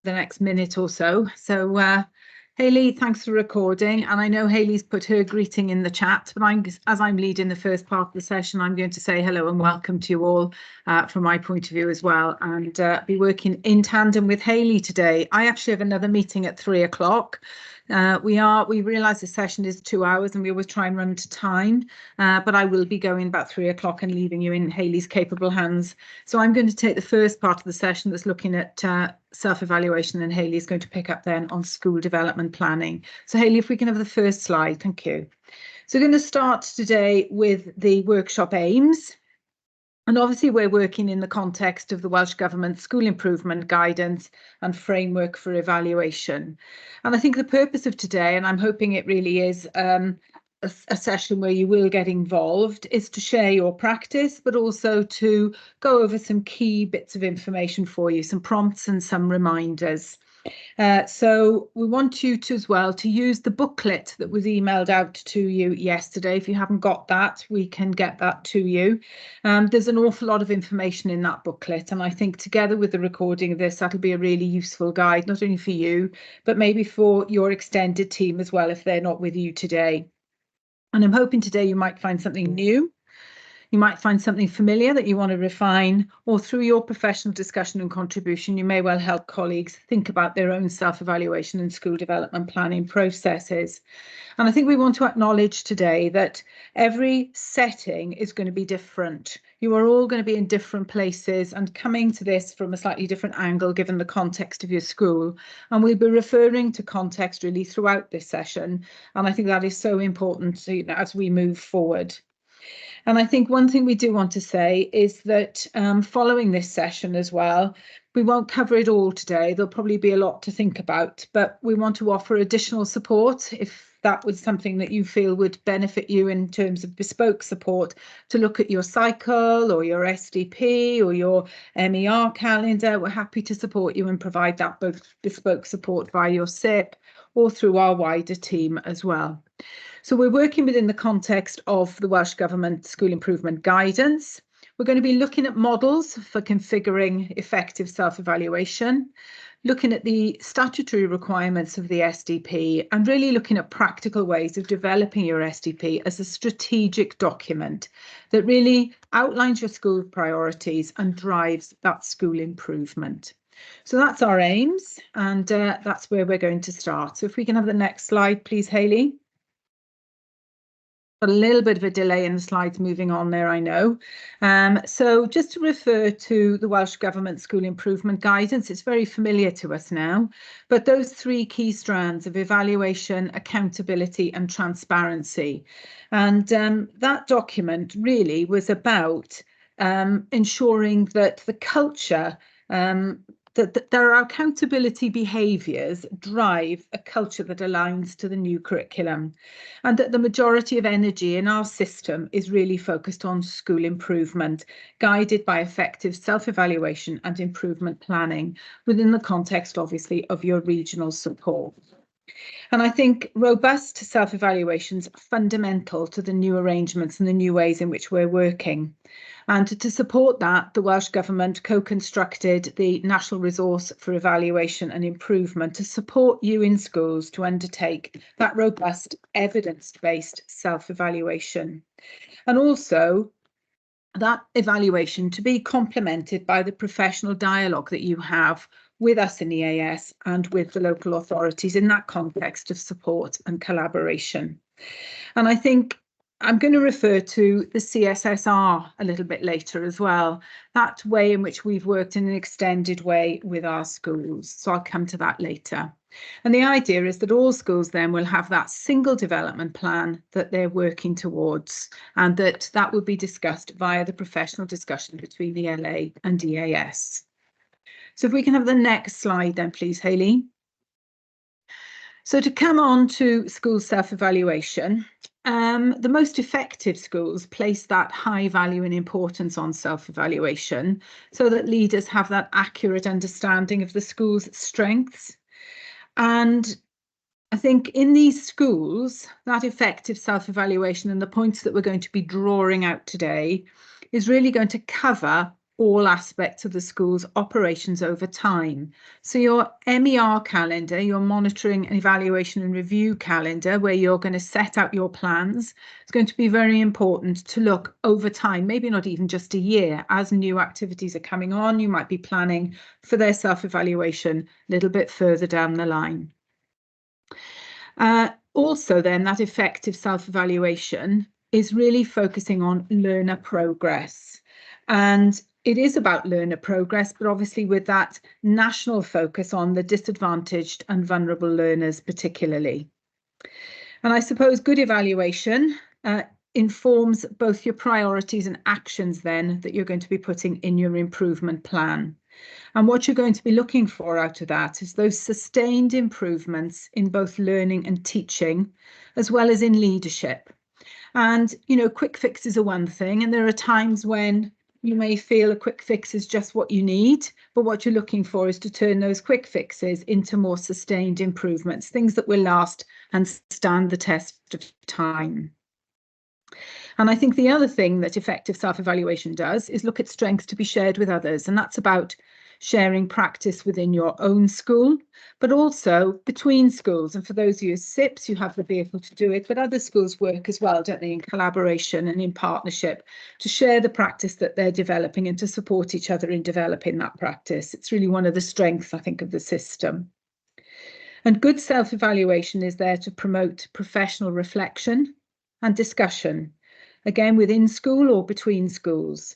the next minute or so. So Hayley, thanks for recording. And I know Hayley's put her greeting in the chat, but as I'm leading the first part of the session, I'm going to say hello and welcome to you all from my point of view as well, and be working in tandem with Hayley today. I actually have another meeting at 3 o'clock. We realise the session is 2 hours and we always try and run to time, but I will be going about 3 o'clock and leaving you in Hayley's capable hands. So I'm going to take the first part of the session that's looking at self-evaluation, and Hayley is going to pick up then on school development planning. So Hayley, if we can have the first slide, thank you. So we're going to start today with the workshop aims. And obviously we're working in the context of the Welsh Government School Improvement Guidance and Framework for Evaluation. And I think the purpose of today, and I'm hoping it really is a session where you will get involved, is to share your practice, but also to go over some key bits of information for you, some prompts and some reminders. So we want you to as well to use the booklet that was emailed out to you yesterday. If you haven't got that, we can get that to you. There's an awful lot of information in that booklet, and I think together with the recording of this, that'll be a really useful guide, not only for you, but maybe for your extended team as well, if they're not with you today. And I'm hoping today you might find something new. You might find something familiar that you want to refine, or through your professional discussion and contribution, you may well help colleagues think about their own self-evaluation and school development planning processes. And I think we want to acknowledge today that every setting is going to be different. You are all going to be in different places and coming to this from a slightly different angle given the context of your school. And we'll be referring to context really throughout this session. And I think that is so important, as we move forward. And I think one thing we do want to say is that following this session as well, we won't cover it all today. There'll probably be a lot to think about, but we want to offer additional support if that was something that you feel would benefit you in terms of bespoke support, to look at your cycle or your SDP or your MER calendar. We're happy to support you and provide that both bespoke support via your SIP or through our wider team as well. So we're working within the context of the Welsh Government School Improvement Guidance. We're going to be looking at models for configuring effective self-evaluation, looking at the statutory requirements of the SDP, and really looking at practical ways of developing your SDP as a strategic document that really outlines your school priorities and drives that school improvement. So that's our aims, and that's where we're going to start. So if we can have the next slide, please, Hayley. A little bit of a delay in the slides moving on there, I know. So just to refer to the Welsh Government School Improvement Guidance, it's very familiar to us now, but those three key strands of evaluation, accountability and transparency. And that document really was about ensuring that the culture that there are accountability behaviours drive a culture that aligns to the new curriculum, and that the majority of energy in our system is really focused on school improvement, guided by effective self-evaluation and improvement planning within the context, obviously, of your regional support. And I think robust self-evaluations are fundamental to the new arrangements and the new ways in which we're working. And to support that, the Welsh Government co-constructed the National Resource for Evaluation and Improvement to support you in schools to undertake that robust evidence-based self-evaluation. And also that evaluation to be complemented by the professional dialogue that you have with us in EAS and with the local authorities in that context of support and collaboration. And I think I'm going to refer to the CSSR a little bit later as well, that way in which we've worked in an extended way with our schools. So I'll come to that later. And the idea is that all schools then will have that single development plan that they're working towards, and that will be discussed via the professional discussion between the LA and EAS. So if we can have the next slide then, please, Hayley. So to come on to school self-evaluation, the most effective schools place that high value and importance on self-evaluation so that leaders have that accurate understanding of the school's strengths. And I think in these schools, that effective self-evaluation and the points that we're going to be drawing out today is really going to cover all aspects of the school's operations over time. So your MER calendar, your monitoring and evaluation and review calendar, where you're going to set out your plans, is going to be very important to look over time, maybe not even just a year. As new activities are coming on, you might be planning for their self-evaluation a little bit further down the line. Also then, that effective self-evaluation is really focusing on learner progress. And it is about learner progress, but obviously with that national focus on the disadvantaged and vulnerable learners particularly. And I suppose good evaluation informs both your priorities and actions then that you're going to be putting in your improvement plan. And what you're going to be looking for out of that is those sustained improvements in both learning and teaching, as well as in leadership. And, you know, quick fixes are one thing, and there are times when you may feel a quick fix is just what you need, but what you're looking for is to turn those quick fixes into more sustained improvements, things that will last and stand the test of time. And I think the other thing that effective self-evaluation does is look at strengths to be shared with others, and that's about sharing practice within your own school, but also between schools. And for those of you as SIPs, you have the vehicle to do it, but other schools work as well, don't they, in collaboration and in partnership to share the practice that they're developing and to support each other in developing that practice. It's really one of the strengths, I think, of the system. And good self-evaluation is there to promote professional reflection and discussion, again, within school or between schools,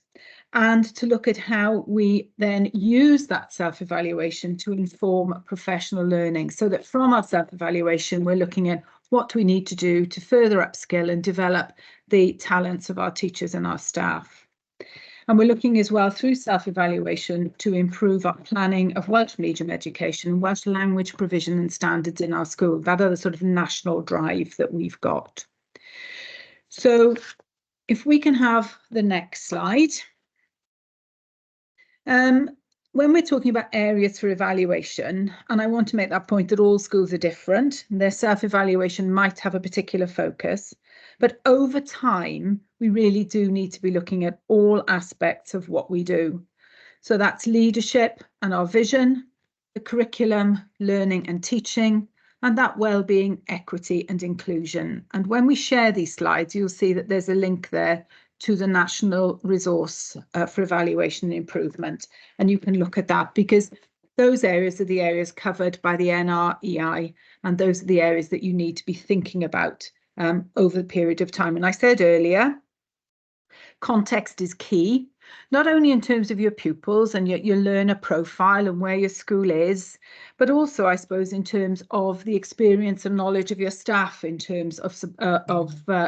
and to look at how we then use that self-evaluation to inform professional learning, so that from our self-evaluation, we're looking at what we need to do to further upskill and develop the talents of our teachers and our staff. And we're looking as well through self-evaluation to improve our planning of Welsh medium education and Welsh language provision and standards in our school, that other sort of national drive that we've got. So if we can have the next slide. When we're talking about areas for evaluation, and I want to make that point that all schools are different, and their self-evaluation might have a particular focus, but over time, we really do need to be looking at all aspects of what we do. So that's leadership and our vision, the curriculum, learning and teaching, and that well-being, equity and inclusion. And when we share these slides, you'll see that there's a link there to the National Resource for Evaluation and Improvement. And you can look at that because those areas are the areas covered by the NREI, and those are the areas that you need to be thinking about over the period of time. And I said earlier, context is key, not only in terms of your pupils and your learner profile and where your school is, but also, I suppose, in terms of the experience and knowledge of your staff in terms of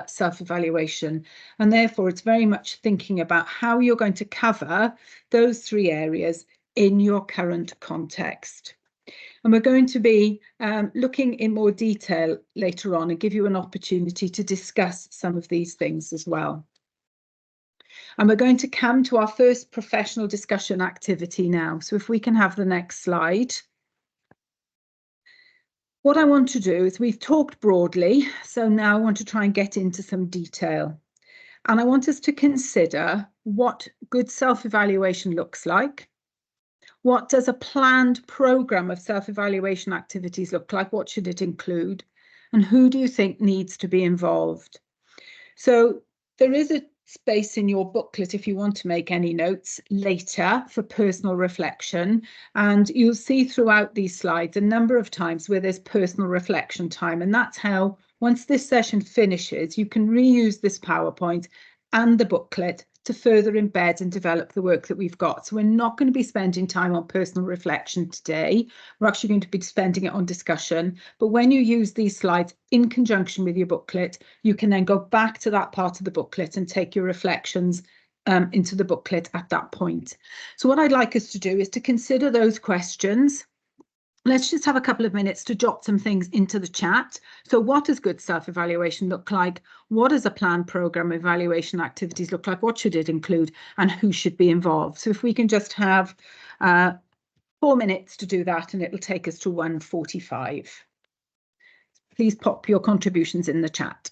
self-evaluation. And therefore, it's very much thinking about how you're going to cover those three areas in your current context. And we're going to be looking in more detail later on and give you an opportunity to discuss some of these things as well. And we're going to come to our first professional discussion activity now. So if we can have the next slide. What I want to do is we've talked broadly, so now I want to try and get into some detail. And I want us to consider what good self-evaluation looks like. What does a planned programme of self-evaluation activities look like? What should it include? And who do you think needs to be involved? So there is a space in your booklet if you want to make any notes later for personal reflection, and you'll see throughout these slides a number of times where there's personal reflection time, and that's how once this session finishes you can reuse this PowerPoint and the booklet to further embed and develop the work that we've got. So we're not going to be spending time on personal reflection today. We're actually going to be spending it on discussion. But when you use these slides in conjunction with your booklet, you can then go back to that part of the booklet and take your reflections into the booklet at that point. So what I'd like us to do is to consider those questions. Let's just have a couple of minutes to jot some things into the chat. So what does good self-evaluation look like? What does a planned programme evaluation activities look like? What should it include? And who should be involved? So if we can just have 4 minutes to do that, and it'll take us to 1:45. Please pop your contributions in the chat.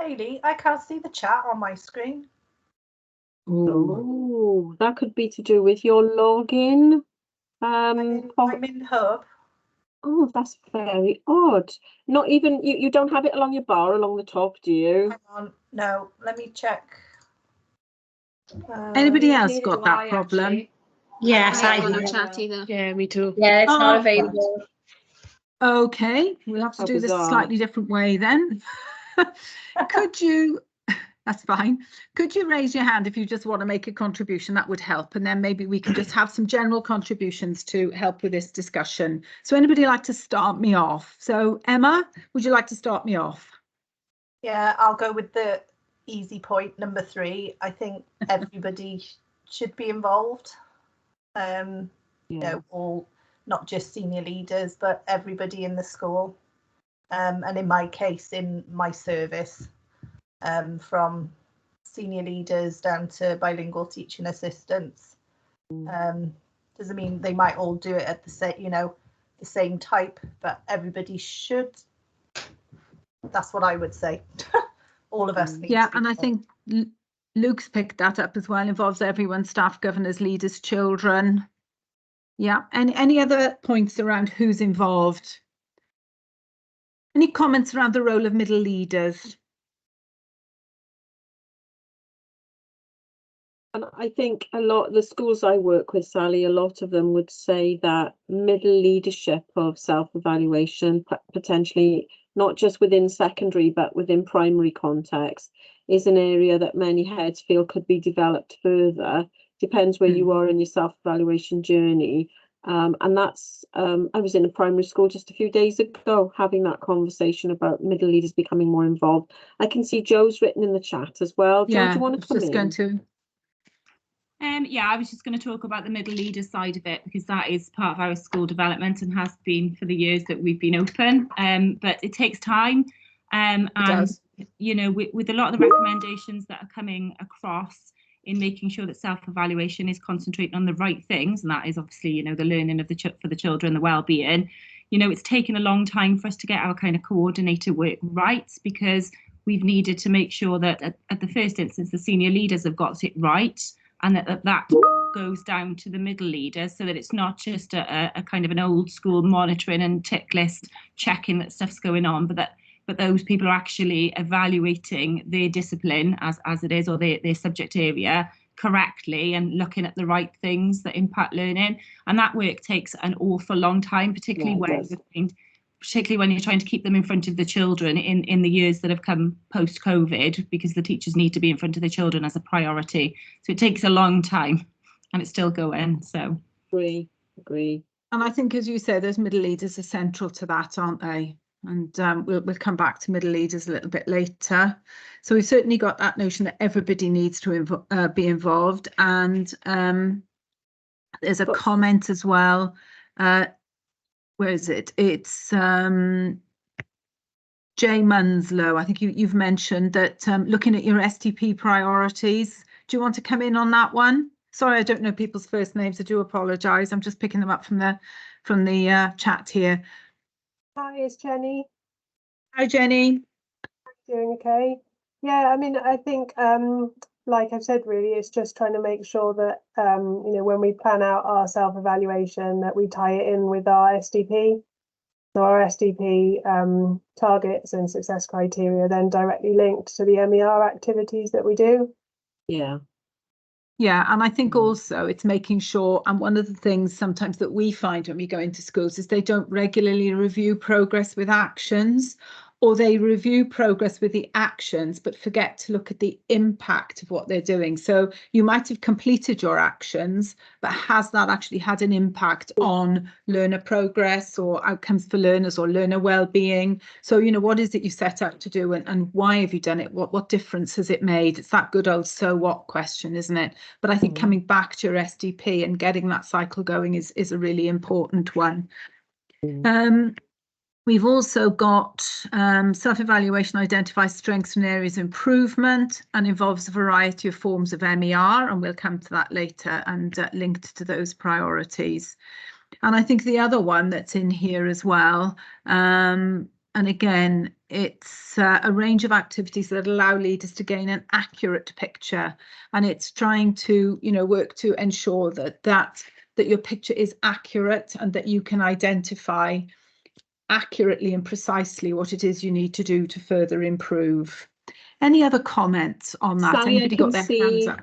Hayley, I can't see the chat on my screen. Oh, that could be to do with your login. I'm in Hub. Oh, that's very odd. Not even you don't have it along your bar along the top, do you? Hang on, no, let me check. Anybody else got that problem? Actually. Yes, I can't do. chat either. Yeah, me too. Yeah, it's not available. Okay, we'll have to How do this a bizarre. slightly different way then. Could you, that's fine. Could you raise your hand if you just want to make a contribution? That would help. And then maybe we can just have some general contributions to help with this discussion. So anybody like to start me off? So Emma, would you like to start me off? Yeah, I'll go with the easy point, number 3. I think everybody should be involved. You know, all, not just senior leaders, but everybody in the school. And in my case, in my service, from senior leaders down to bilingual teaching assistants. Doesn't mean they might all do it at the same, you know, the same type, but everybody should. That's what I would say. All of us. Yeah, and I think Luke's picked that up as well. Involves everyone, staff, governors, leaders, children. Yeah, and any other points around who's involved? Any comments around the role of middle leaders? And I think a lot of the schools I work with, Sally, a lot of them would say that middle leadership of self-evaluation, potentially not just within secondary, but within primary context, is an area that many heads feel could be developed further. Depends where you are in your self-evaluation journey. And that's, I was in a primary school just a few days ago, having that conversation about middle leaders becoming more involved. I can see Joe's written in the chat as well. Joe, do you want to come in? Going to... Yeah, I was just going to talk about the middle leader side of it, because that is part of our school development and has been for the years that we've been open. But it takes time. And, you know, with a lot of the recommendations that are coming across in making sure that self-evaluation is concentrating on the right things, and that is obviously, you know, the learning of for the children, the well-being, you know, it's taken a long time for us to get our kind of coordinator work right, because we've needed to make sure that at the first instance, the senior leaders have got it right, and that goes down to the middle leaders, so that it's not just a kind of an old school monitoring and tick list checking that stuff's going on, but those people are actually evaluating their discipline as it is, or their subject area correctly, and looking at the right things that impact learning. And that work takes an awful long time, particularly when you're trying to keep them in front of the children in the years that have come post-COVID, because the teachers need to be in front of the children as a priority. So it takes a long time, and it's still going. So agree. And I think, as you say, those middle leaders are central to that, aren't they? And we'll come back to middle leaders a little bit later. So we've certainly got that notion that everybody needs to be involved. And there's a comment as well. Where is it? It's Jay Munslow. I think you've mentioned that looking at your STP priorities. Do you want to come in on that one? Sorry, I don't know people's first names. I do apologise. I'm just picking them up from the chat here. Hi, it's Jenny. Hi, Jenny. Doing okay? Yeah, I mean, I think, like I've said, really, it's just trying to make sure that, you know, when we plan out our self-evaluation, that we tie it in with our SDP. So our SDP targets and success criteria then directly linked to the MER activities that we do. Yeah, and I think also it's making sure, and one of the things sometimes that we find when we go into schools is they don't regularly review progress with actions, or they review progress with the actions but forget to look at the impact of what they're doing. So you might have completed your actions, but has that actually had an impact on learner progress or outcomes for learners or learner well-being? So, you know, what is it you set out to do, and why have you done it? What difference has it made? It's that good old so what question, isn't it? But I think coming back to your SDP and getting that cycle going is a really important one. We've also got self-evaluation identifies strengths and areas of improvement and involves a variety of forms of MER, and we'll come to that later, and linked to those priorities. And I think the other one that's in here as well And again, it's a range of activities that allow leaders to gain an accurate picture, and it's trying to, you know, work to ensure that your picture is accurate and that you can identify accurately and precisely what it is you need to do to further improve. Any other comments on that? Sally, Anybody got their hands up?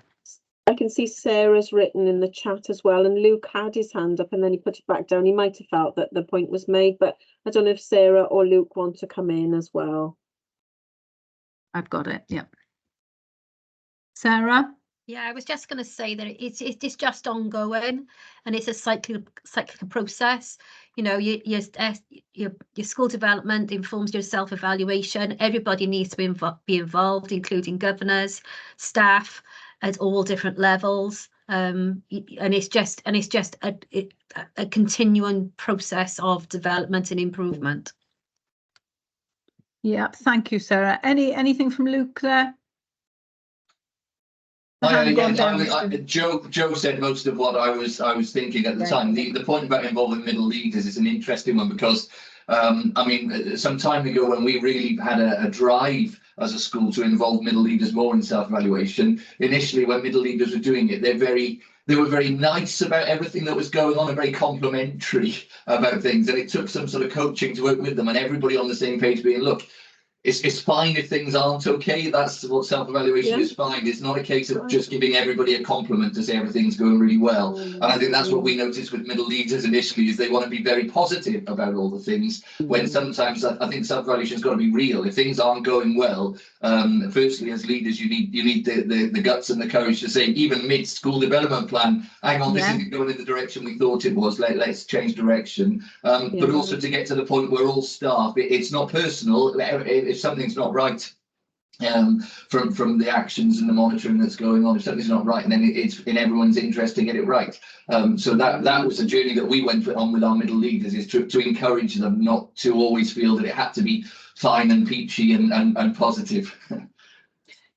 I can see Sarah's written in the chat as well, and Luke had his hand up and then he put it back down. He might have felt that the point was made, but I don't know if Sarah or Luke want to come in as well. I've got it, yeah. Sarah? Yeah, I was just going to say that it's just ongoing, and it's a cyclical process. You know, your school development informs your self-evaluation. Everybody needs to be involved, including governors, staff at all different levels. And it's just a continuing process of development and improvement. Yeah, thank you, Sarah. Anything from Luke there? Joe said most of what I was thinking at the time. The point about involving middle leaders is an interesting one because I mean, some time ago when we really had a drive as a school to involve middle leaders more in self-evaluation, initially when middle leaders were doing it, they were very nice about everything that was going on and very complimentary about things, and it took some sort of coaching to work with them and everybody on the same page being, look, it's fine if things aren't okay. That's what self-evaluation is fine. It's not a case of just giving everybody a compliment to say everything's going really well. And I think that's what we noticed with middle leaders initially, is they want to be very positive about all the things, when sometimes I think self-evaluation's got to be real. If things aren't going well, firstly, as leaders, you need the guts and the courage to say, even mid-school development plan, hang on, this isn't going in the direction we thought it was, let's change direction. But also to get to the point where all staff, it's not personal, if something's not right from the actions and the monitoring that's going on, if something's not right, and then it's in everyone's interest to get it right. So that was a journey that we went on with our middle leaders, is to encourage them not to always feel that it had to be fine and peachy and positive.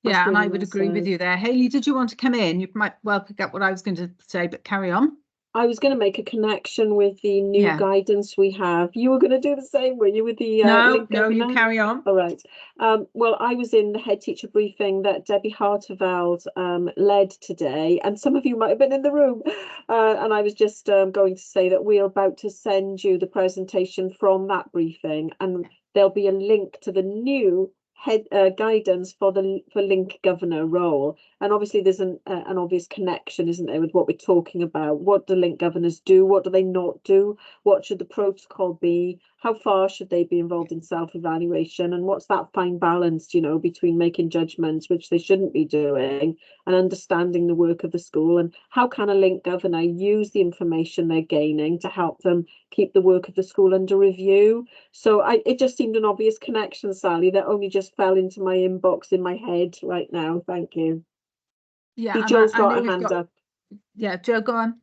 Yeah, and I would agree with you there. Hayley, did you want to come in? You might well pick up what I was going to say, but carry on. I was going to make a connection with the new guidance we have. You were going to do the same, were you, with the no, you carry on. All right. Well, I was in the head teacher briefing that Debbie Harteveld led today, and some of you might have been in the room. And I was just going to say that we're about to send you the presentation from that briefing, and there'll be a link to the new head guidance for Link Governor role, and obviously there's an obvious connection, isn't there, with what we're talking about. What do Link Governors do? What do they not do? What should the protocol be? How far should they be involved in self-evaluation? And what's that fine balance, you know, between making judgments, which they shouldn't be doing, and understanding the work of the school? And how can a Link Governor use the information they're gaining to help them keep the work of the school under review? So it just seemed an obvious connection, Sally, that only just fell into my inbox in my head right now. Thank you. Yeah, Joe's got a hand up. Yeah, Joe, go on.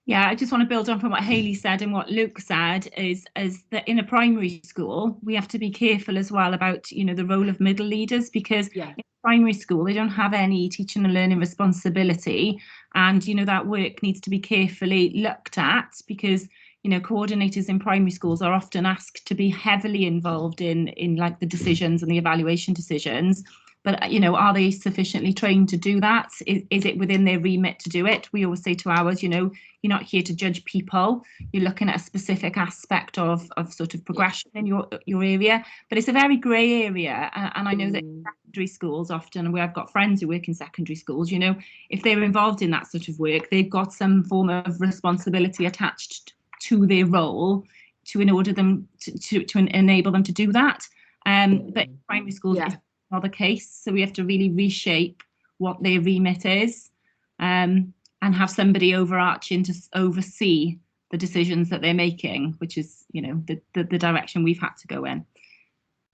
Yeah, I just want to build on from what Hayley said and what Luke said, is that in a primary school, we have to be careful as well about, you know, the role of middle leaders, because in primary school, they don't have any teaching and learning responsibility. And, you know, that work needs to be carefully looked at, because, you know, coordinators in primary schools are often asked to be heavily involved in like the decisions and the evaluation decisions. But, you know, are they sufficiently trained to do that? Is it within their remit to do it? We always say to ours, you know, you're not here to judge people. You're looking at a specific aspect of sort of progression in your area. But it's a very grey area. And I know that in secondary schools often, where I've got friends who work in secondary schools, you know, if they're involved in that sort of work, they've got some form of responsibility attached to their role to enable them to do that. But in primary schools, it's not the case, so we have to really reshape what their remit is, and have somebody overarching to oversee the decisions that they're making, which is, you know, the direction we've had to go in.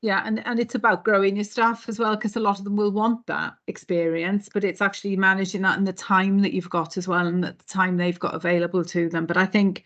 Yeah, and it's about growing your staff as well, because a lot of them will want that experience, but it's actually managing that in the time that you've got as well, and the time they've got available to them. But I think,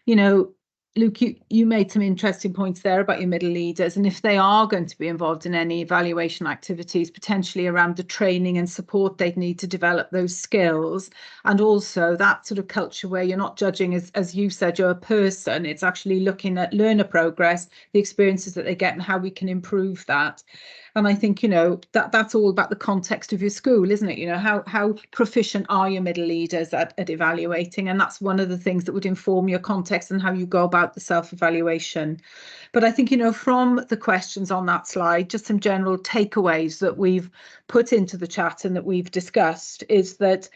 you know, Luke, you made some interesting points there about your middle leaders, and if they are going to be involved in any evaluation activities, potentially around the training and support they'd need to develop those skills, and also that sort of culture where you're not judging, as you said, you're a person, it's actually looking at learner progress, the experiences that they get and how we can improve that. And I think, you know, that's all about the context of your school, isn't it? You know, how proficient are your middle leaders at evaluating? And that's one of the things that would inform your context and how you go about the self-evaluation. But I think, you know, from the questions on that slide, just some general takeaways that we've put into the chat and that we've discussed is that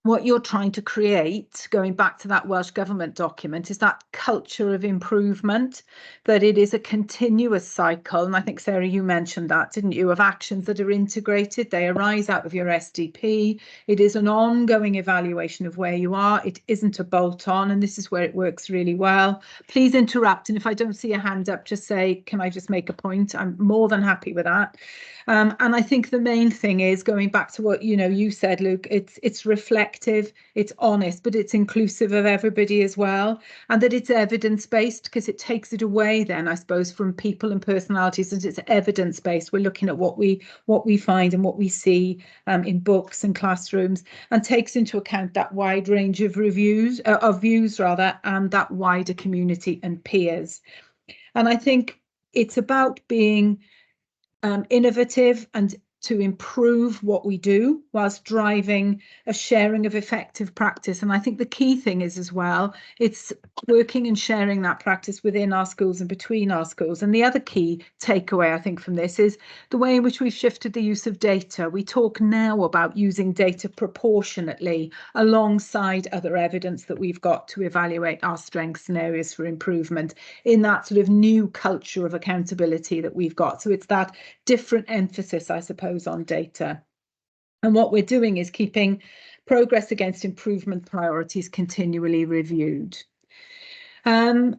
what you're trying to create, going back to that Welsh Government document, is that culture of improvement, that it is a continuous cycle. And I think, Sarah, you mentioned that, didn't you, of actions that are integrated. They arise out of your SDP. It is an ongoing evaluation of where you are. It isn't a bolt on, and this is where it works really well. Please interrupt. And if I don't see a hand up, just say, can I just make a point? I'm more than happy with that. And I think the main thing is going back to what, you know, you said, Luke, it's reflective, it's honest, but it's inclusive of everybody as well, and that it's evidence-based, because it takes it away then, I suppose, from people and personalities, and it's evidence-based. We're looking at what we find and what we see in books and classrooms, and takes into account that wide range of views, and that wider community and peers. And I think it's about being innovative and to improve what we do whilst driving a sharing of effective practice. And I think the key thing is as well, it's working and sharing that practice within our schools and between our schools. And the other key takeaway, I think, from this is the way in which we've shifted the use of data. We talk now about using data proportionately alongside other evidence that we've got to evaluate our strengths and areas for improvement in that sort of new culture of accountability that we've got. So it's that different emphasis, I suppose, on data. And what we're doing is keeping progress against improvement priorities continually reviewed. And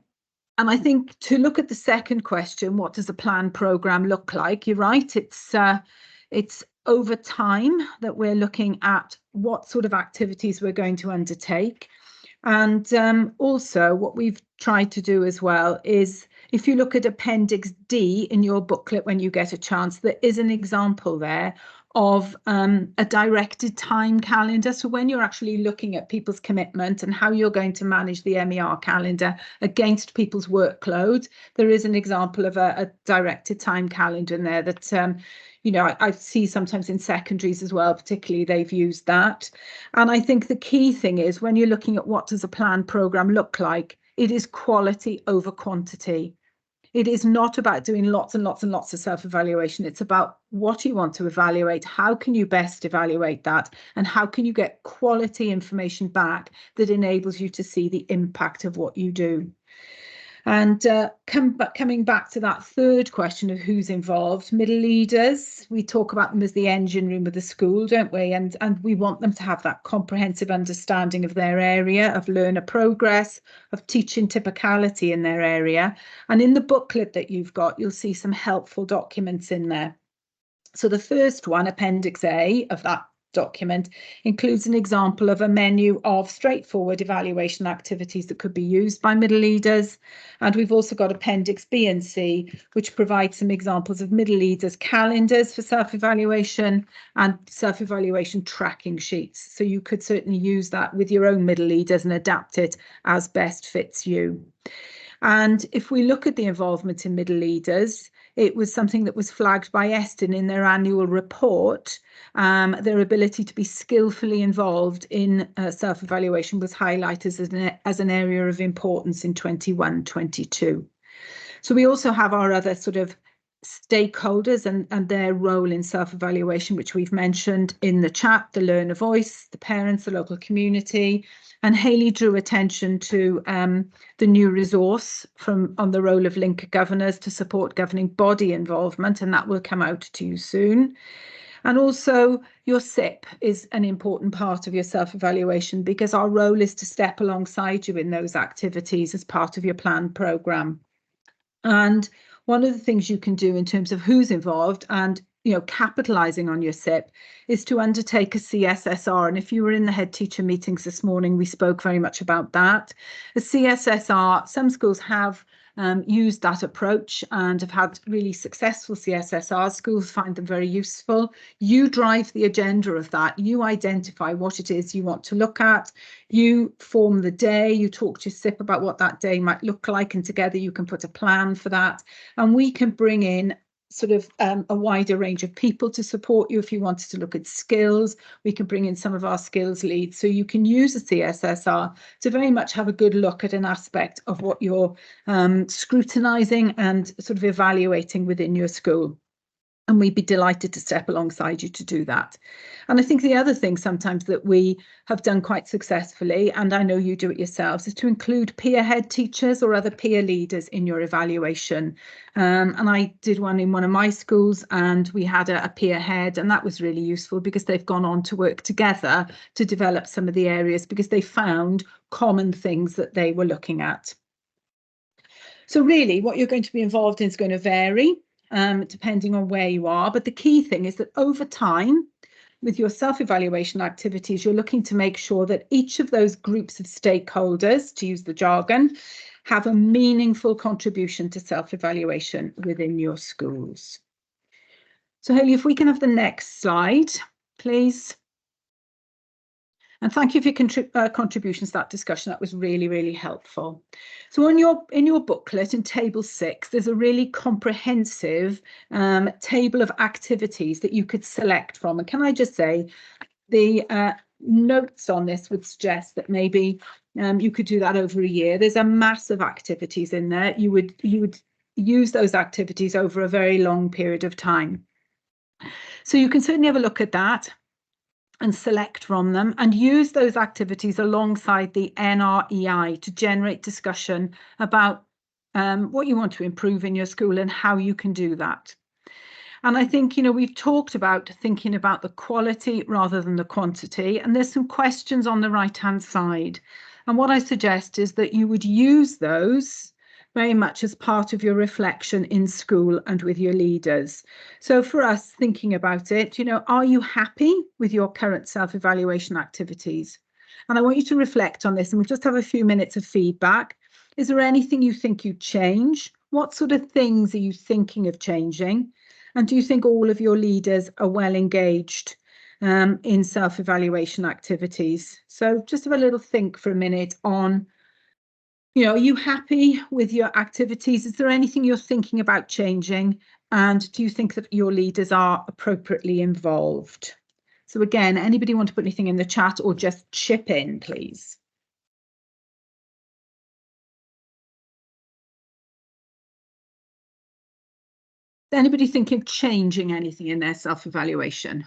I think to look at the second question, what does a plan programme look like? You're right, it's over time that we're looking at what sort of activities we're going to undertake. And also what we've tried to do as well is, if you look at Appendix D in your booklet when you get a chance, there is an example there of a directed time calendar. So when you're actually looking at people's commitment and how you're going to manage the MER calendar against people's workload, there is an example of a directed time calendar in there that you know, I see sometimes in secondaries as well, particularly they've used that. And I think the key thing is when you're looking at what does a planned programme look like, it is quality over quantity. It is not about doing lots and lots and lots of self-evaluation. It's about what you want to evaluate, how can you best evaluate that, and how can you get quality information back that enables you to see the impact of what you do. And coming back to that third question of who's involved, middle leaders, we talk about them as the engine room of the school, don't we? And we want them to have that comprehensive understanding of their area, of learner progress, of teaching typicality in their area. And in the booklet that you've got, you'll see some helpful documents in there. So the first one, Appendix A of that document, includes an example of a menu of straightforward evaluation activities that could be used by middle leaders. And we've also got Appendix B and C, which provides some examples of middle leaders' calendars for self-evaluation and self-evaluation tracking sheets. So you could certainly use that with your own middle leaders and adapt it as best fits you. And if we look at the involvement in middle leaders, it was something that was flagged by Eston in their annual report. Their ability to be skillfully involved in self-evaluation was highlighted as an area of importance in 21-22. So we also have our other sort of stakeholders and their role in self-evaluation, which we've mentioned in the chat, the learner voice, the parents, the local community. And Hayley drew attention to the new resource on the role of Lincoln governors to support governing body involvement, and that will come out to you soon. And also your SIP is an important part of your self-evaluation, because our role is to step alongside you in those activities as part of your planned programme. And one of the things you can do in terms of who's involved, and capitalizing on your SIP is to undertake a CSSR. And if you were in the head teacher meetings this morning, we spoke very much about that. A CSSR, some schools have used that approach and have had really successful CSSRs. Schools find them very useful. You drive the agenda of that. You identify what it is you want to look at. You form the day. You talk to SIP about what that day might look like, and together you can put a plan for that. And we can bring in sort of a wider range of people to support you. If you wanted to look at skills, we can bring in some of our skills leads. So you can use a CSSR to very much have a good look at an aspect of what you're scrutinizing and sort of evaluating within your school. And we'd be delighted to step alongside you to do that. And I think the other thing sometimes that we have done quite successfully, and I know you do it yourselves, is to include peer head teachers or other peer leaders in your evaluation. And I did one in one of my schools, and we had a peer head, and that was really useful because they've gone on to work together to develop some of the areas because they found common things that they were looking at. So really what you're going to be involved in is going to vary depending on where you are. But the key thing is that over time, with your self-evaluation activities, you're looking to make sure that each of those groups of stakeholders, to use the jargon, have a meaningful contribution to self-evaluation within your schools. So Hayley, if we can have the next slide, please. And thank you for your contributions to that discussion. That was really, really helpful. So in your booklet in table 6, there's a really comprehensive table of activities that you could select from. And can I just say, the notes on this would suggest that maybe you could do that over a year. There's a mass of activities in there. You would use those activities over a very long period of time. So you can certainly have a look at that and select from them and use those activities alongside the NREI to generate discussion about what you want to improve in your school and how you can do that. And I think, we've talked about thinking about the quality rather than the quantity, and there's some questions on the right-hand side. And what I suggest is that you would use those very much as part of your reflection in school and with your leaders. So for us, thinking about it, are you happy with your current self-evaluation activities? And I want you to reflect on this, and we'll just have a few minutes of feedback. Is there anything you think you'd change? What sort of things are you thinking of changing? And do you think all of your leaders are well engaged in self-evaluation activities? So just have a little think for a minute on, are you happy with your activities? Is there anything you're thinking about changing? And do you think that your leaders are appropriately involved? So again, anybody want to put anything in the chat or just chip in, please? Is anybody thinking of changing anything in their self-evaluation?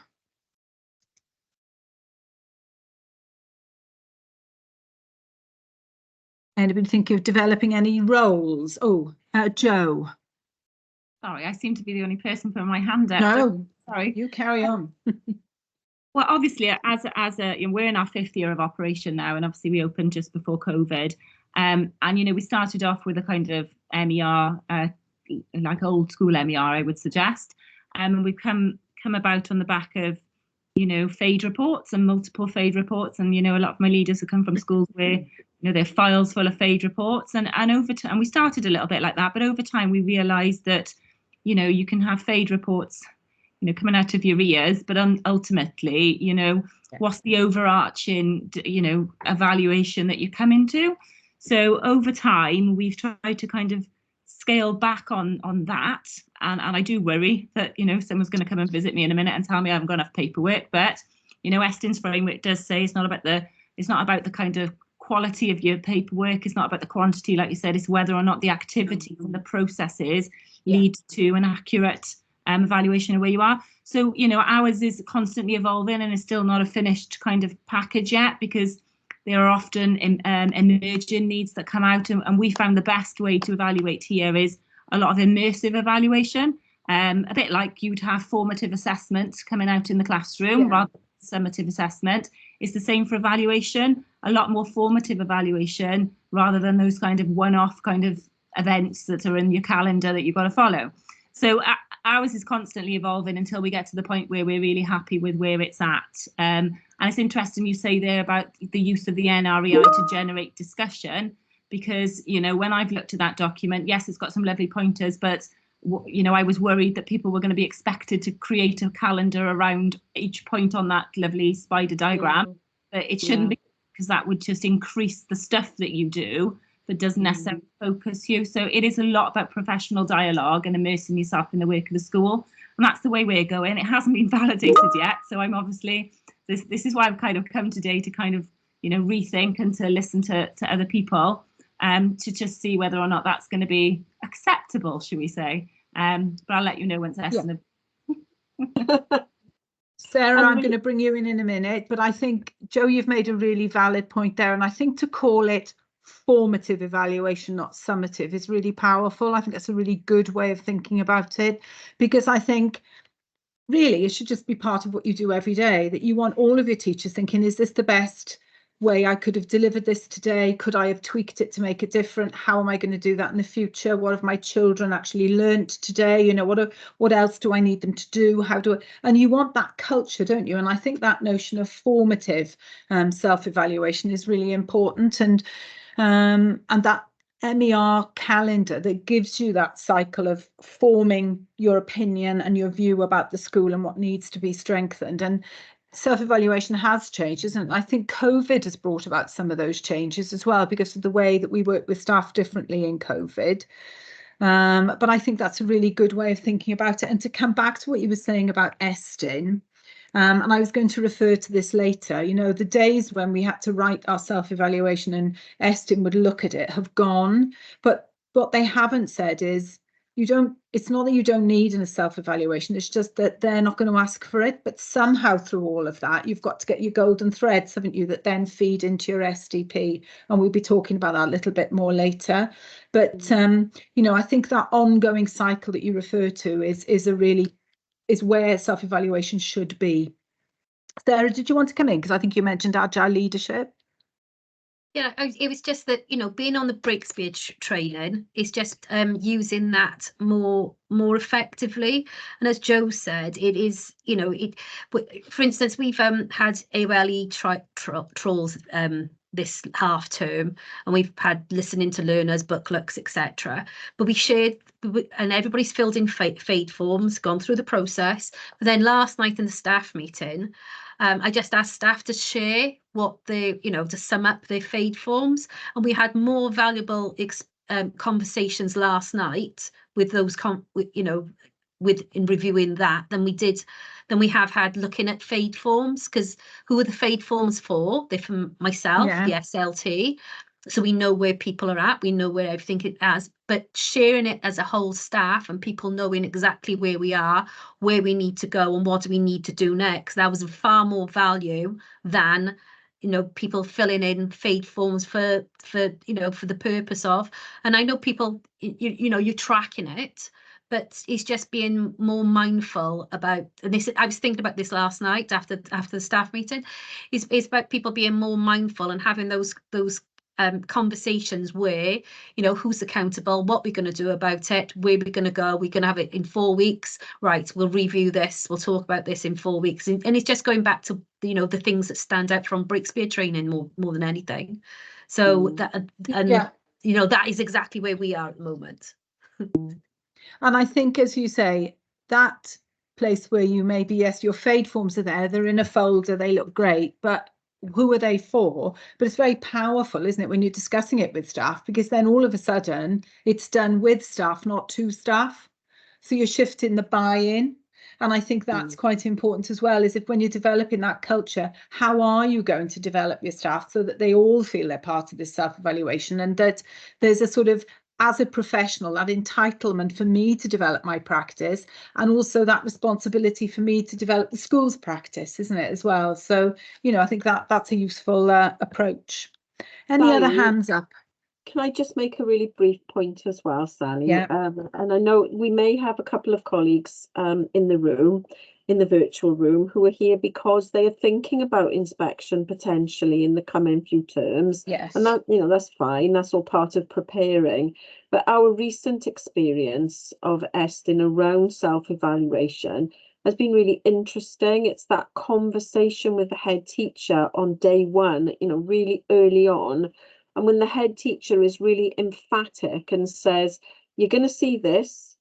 Anybody thinking of developing any roles? Oh, Joe. Sorry, I seem to be the only person putting my hand up. No, sorry. You carry on. Well, obviously, we're in our 5th year of operation now, and obviously we opened just before COVID. And we started off with a kind of MER, like old school MER, I would suggest. And we've come about on the back of FAID reports and multiple FAID reports, and a lot of my leaders have come from schools where their files full of FAID reports, and over time, and we started a little bit like that, but over time we realised that you can have FAID reports coming out of your ears, but ultimately what's the overarching evaluation that you come into. So over time we've tried to kind of scale back on that, and I do worry that someone's going to come and visit me in a minute and tell me I haven't got enough paperwork. But Estin's framework does say it's not about the kind of quality of your paperwork, it's not about the quantity, like you said, it's whether or not the activities and the processes lead to an accurate evaluation of where you are. So ours is constantly evolving and is still not a finished kind of package yet, because there are often emerging needs that come out, and we found the best way to evaluate here is a lot of immersive evaluation, a bit like you'd have formative assessment coming out in the classroom rather than summative assessment. It's the same for evaluation, a lot more formative evaluation rather than those kind of one-off kind of events that are in your calendar that you've got to follow. So ours is constantly evolving until we get to the point where we're really happy with where it's at. And it's interesting you say there about the use of the NREI to generate discussion, because, you know, when I've looked at that document, yes, it's got some lovely pointers, but, you know, I was worried that people were going to be expected to create a calendar around each point on that lovely spider diagram. But it shouldn't be, because that would just increase the stuff that you do, but doesn't necessarily focus you. So it is a lot about professional dialogue and immersing yourself in the work of the school. And that's the way we're going. It hasn't been validated yet. So I'm obviously, this is why I've kind of come today to kind of, you know, rethink and to listen to other people, to just see whether or not that's going to be acceptable, should we say. But I'll let you know once Esther. Sarah, I'm going to bring you in a minute, but I think, Joe, you've made a really valid point there. And I think to call it formative evaluation, not summative, is really powerful. I think that's a really good way of thinking about it, because I think really it should just be part of what you do every day, that you want all of your teachers thinking, is this the best way I could have delivered this today? Could I have tweaked it to make it different? How am I going to do that in the future? What have my children actually learnt today? You know, what else do I need them to do? How do I, and you want that culture, don't you? And I think that notion of formative self-evaluation is really important, and that MER calendar that gives you that cycle of forming your opinion and your view about the school and what needs to be strengthened. And self-evaluation has changed, isn't it? I think COVID has brought about some of those changes as well, because of the way that we work with staff differently in COVID. But I think that's a really good way of thinking about it. And to come back to what you were saying about Estin, and I was going to refer to this later, you know, the days when we had to write our self-evaluation and Estin would look at it have gone. But what they haven't said is, it's not that you don't need a self-evaluation, it's just that they're not going to ask for it. But somehow through all of that, you've got to get your golden threads, haven't you, that then feed into your SDP. And we'll be talking about that a little bit more later. But, you know, I think that ongoing cycle that you refer to is where self-evaluation should be. Sarah, did you want to come in? Because I think you mentioned agile leadership. Yeah, it was just that, you know, being on the Breakspear training is just using that more effectively. And as Joe said, it is, you know, for instance, we've had AOLE trolls this half term, and we've had listening to learners, booklets, etc. But we shared, and everybody's filled in fade forms, gone through the process. But then last night in the staff meeting, I just asked staff to share what to sum up their fade forms, and we had more valuable conversations last night with those, in reviewing that than we have had looking at fade forms. Because who are the fade forms for? They're for myself, the SLT. So we know where people are at, we know where everything it has, but sharing it as a whole staff and people knowing exactly where we are, where we need to go and what do we need to do next, that was far more value than, you know, people filling in fade forms for the purpose of. And I know people, you're tracking it, but it's just being more mindful about, and this, I was thinking about this last night after the staff meeting, is about people being more mindful and having those conversations where, you know, who's accountable, what we're going to do about it, where we're going to go, we're going to have it in 4 weeks, right, we'll review this, we'll talk about this in 4 weeks. And it's just going back to, you know, the things that stand out from Breakspear training more than anything. So you know, that is exactly where we are at the moment. And I think, as you say, that place where you maybe, yes, your fade forms are there, they're in a folder, they look great, but who are they for? But it's very powerful, isn't it, when you're discussing it with staff, because then all of a sudden it's done with staff, not to staff. So you're shifting the buy-in. And I think that's quite important as well, is if when you're developing that culture, how are you going to develop your staff so that they all feel they're part of this self-evaluation, and that there's a sort of, as a professional, that entitlement for me to develop my practice, and also that responsibility for me to develop the school's practice, isn't it, as well? So, you know, I think that's a useful approach. Any other hands up? Can I just make a really brief point as well, Sally? Yeah. And I know we may have a couple of colleagues in the virtual room, who are here because they are thinking about inspection potentially in the coming few terms. Yes. And that, you know, that's fine. That's all part of preparing. But our recent experience of Estyn around self-evaluation has been really interesting. It's that conversation with the head teacher on day one, you know, really early on. And when the head teacher is really emphatic and says, you're going to see this,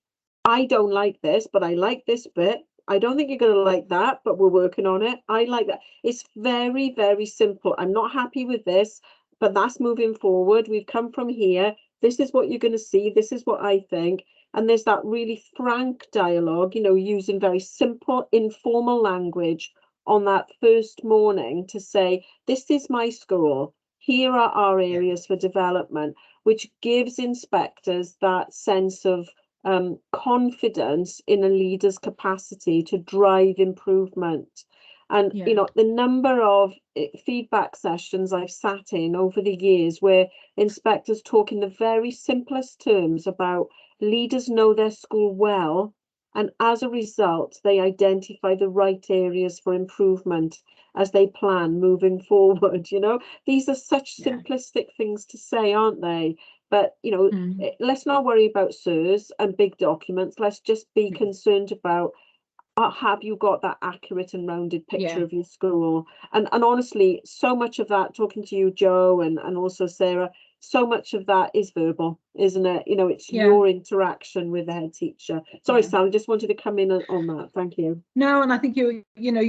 I don't like this, but I like this bit. I don't think you're going to like that, but we're working on it. I like that. It's very, very simple. I'm not happy with this, but that's moving forward. We've come from here. This is what you're going to see. This is what I think. And there's that really frank dialogue, you know, using very simple, informal language on that first morning to say, this is my school. Here are our areas for development, which gives inspectors that sense of confidence in a leader's capacity to drive improvement. And, you know, the number of feedback sessions I've sat in over the years where inspectors talk in the very simplest terms about leaders know their school well, and as a result, they identify the right areas for improvement as they plan moving forward. You know, these are such simplistic things to say, aren't they? But, you know, let's not worry about SIRS and big documents. Let's just be concerned about, have you got that accurate and rounded picture of your school? And honestly, so much of that, talking to you, Jo, and also Sarah, so much of that is verbal, isn't it? You know, it's your interaction with the head teacher. Sorry, Sally, just wanted to come in on that. Thank you. No, and I think you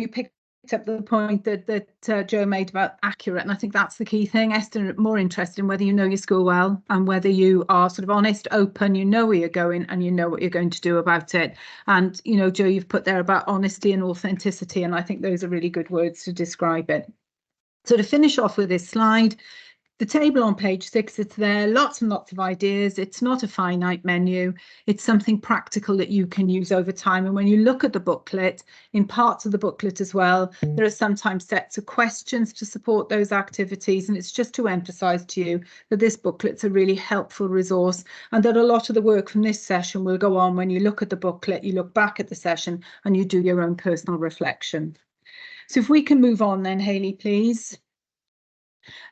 picked up the point that Jo made about accurate, and I think that's the key thing. Estyn, more interested in whether you know your school well and whether you are sort of honest, open, you know where you're going and you know what you're going to do about it. And, you know, Jo, you've put there about honesty and authenticity, and I think those are really good words to describe it. So to finish off with this slide, the table on page 6, it's there, lots and lots of ideas. It's not a finite menu. It's something practical that you can use over time. And when you look at the booklet, in parts of the booklet as well, there are sometimes sets of questions to support those activities. And it's just to emphasize to you that this booklet's a really helpful resource, and that a lot of the work from this session will go on when you look at the booklet, you look back at the session and you do your own personal reflection. So if we can move on then, Hayley, please.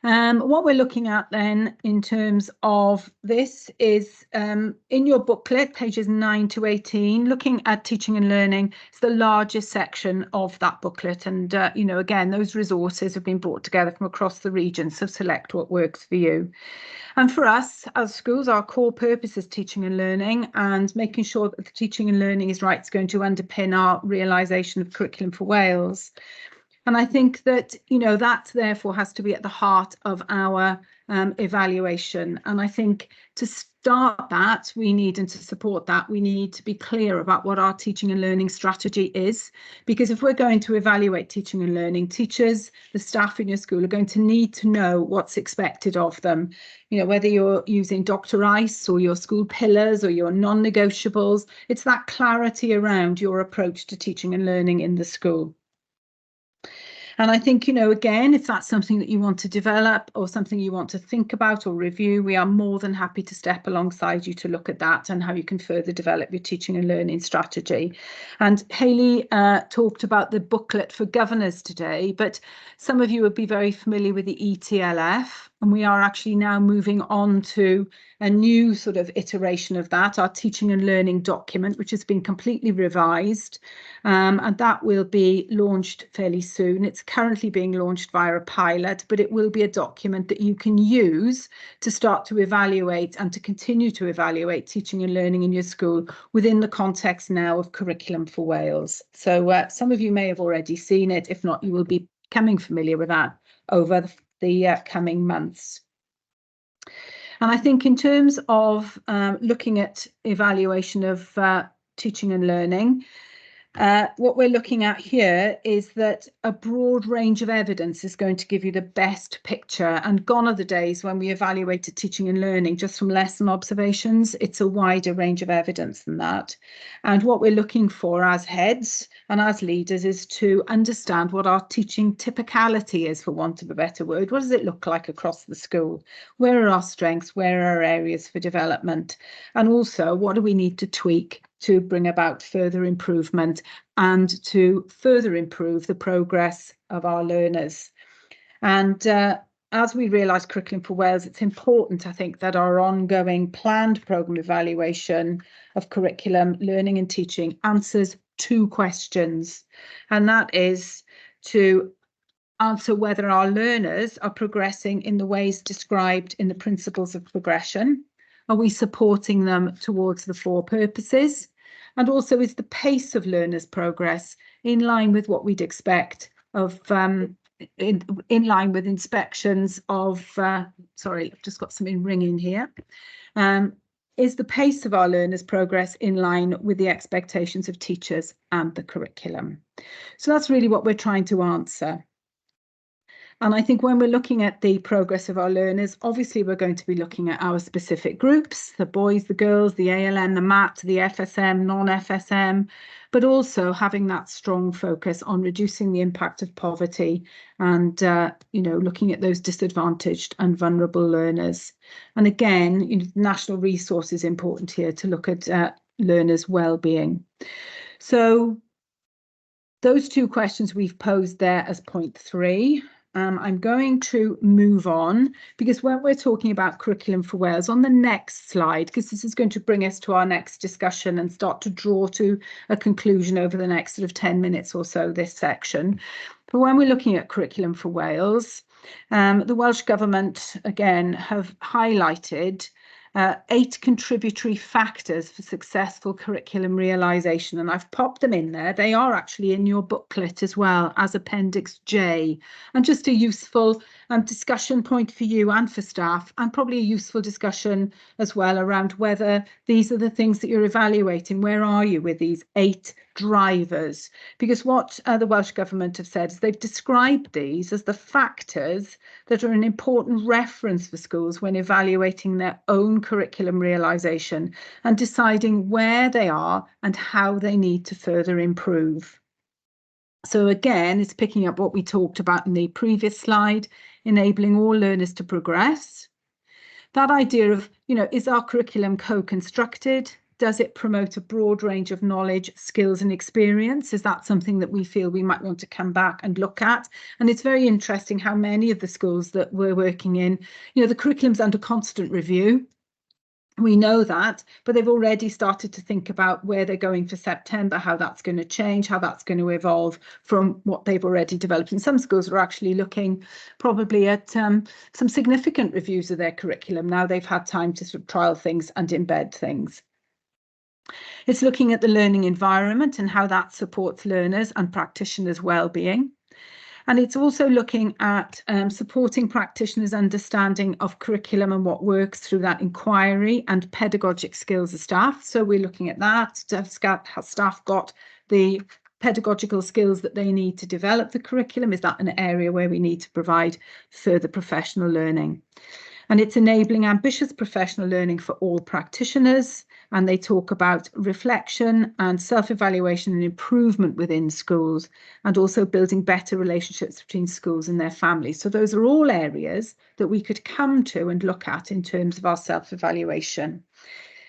What we're looking at then in terms of this is in your booklet, pages 9 to 18, looking at teaching and learning. It's the largest section of that booklet. And, you know, again, those resources have been brought together from across the region. So select what works for you. And for us as schools, our core purpose is teaching and learning, and making sure that the teaching and learning is right is going to underpin our realisation of Curriculum for Wales. And I think that, you know, that therefore has to be at the heart of our evaluation. And I think to start that, we need, and to support that, we need to be clear about what our teaching and learning strategy is. Because if we're going to evaluate teaching and learning, teachers, the staff in your school are going to need to know what's expected of them. You know, whether you're using Dr. Ice or your school pillars or your non-negotiables, it's that clarity around your approach to teaching and learning in the school. And I think, you know, again, if that's something that you want to develop or something you want to think about or review, we are more than happy to step alongside you to look at that and how you can further develop your teaching and learning strategy. And Hayley talked about the booklet for governors today, but some of you would be very familiar with the ETLF. And we are actually now moving on to a new sort of iteration of that, our teaching and learning document, which has been completely revised. And that will be launched fairly soon. It's currently being launched via a pilot, but it will be a document that you can use to start to evaluate and to continue to evaluate teaching and learning in your school within the context now of Curriculum for Wales. So some of you may have already seen it. If not, you will be becoming familiar with that over the coming months. And I think in terms of looking at evaluation of teaching and learning, what we're looking at here is that a broad range of evidence is going to give you the best picture, and gone are the days when we evaluated teaching and learning just from lesson observations. It's a wider range of evidence than that. And what we're looking for as heads and as leaders is to understand what our teaching typicality is, for want of a better word. What does it look like across the school? Where are our strengths? Where are our areas for development? And also, what do we need to tweak to bring about further improvement and to further improve the progress of our learners? And as we realise Curriculum for Wales, it's important, I think, that our ongoing planned programme evaluation of curriculum, learning and teaching answers 2 questions. And that is to answer whether our learners are progressing in the ways described in the principles of progression. Are we supporting them towards the 4 purposes? And also, is the pace of learners' progress in line with what we'd expect of in line with inspections of, sorry, I've just got something ringing here. Is the pace of our learners' progress in line with the expectations of teachers and the curriculum? So that's really what we're trying to answer. And I think when we're looking at the progress of our learners, obviously we're going to be looking at our specific groups, the boys, the girls, the ALM, the MAT, the FSM, non-FSM, but also having that strong focus on reducing the impact of poverty and, you know, looking at those disadvantaged and vulnerable learners. And again, you know, national resource is important here to look at learners' well-being. So those 2 questions we've posed there as point 3. I'm going to move on, because when we're talking about Curriculum for Wales on the next slide, because this is going to bring us to our next discussion and start to draw to a conclusion over the next sort of 10 minutes or so, this section. But when we're looking at Curriculum for Wales, the Welsh Government, again, have highlighted 8 contributory factors for successful curriculum realisation, and I've popped them in there. They are actually in your booklet as well as Appendix J, and just a useful discussion point for you and for staff, and probably a useful discussion as well around whether these are the things that you're evaluating. Where are you with these 8 drivers? Because what the Welsh Government have said is they've described these as the factors that are an important reference for schools when evaluating their own curriculum realisation and deciding where they are and how they need to further improve. So again, it's picking up what we talked about in the previous slide, enabling all learners to progress. That idea of, you know, is our curriculum co-constructed? Does it promote a broad range of knowledge, skills and experience? Is that something that we feel we might want to come back and look at? And it's very interesting how many of the schools that we're working in, you know, the curriculum's under constant review. We know that, but they've already started to think about where they're going for September, how that's going to change, how that's going to evolve from what they've already developed. And some schools are actually looking probably at some significant reviews of their curriculum. Now they've had time to sort of trial things and embed things. It's looking at the learning environment and how that supports learners and practitioners' well-being. And it's also looking at supporting practitioners' understanding of curriculum and what works through that inquiry and pedagogic skills of staff. So we're looking at that. Has staff got the pedagogical skills that they need to develop the curriculum? Is that an area where we need to provide further professional learning? And it's enabling ambitious professional learning for all practitioners. And they talk about reflection and self-evaluation and improvement within schools, and also building better relationships between schools and their families. So those are all areas that we could come to and look at in terms of our self-evaluation.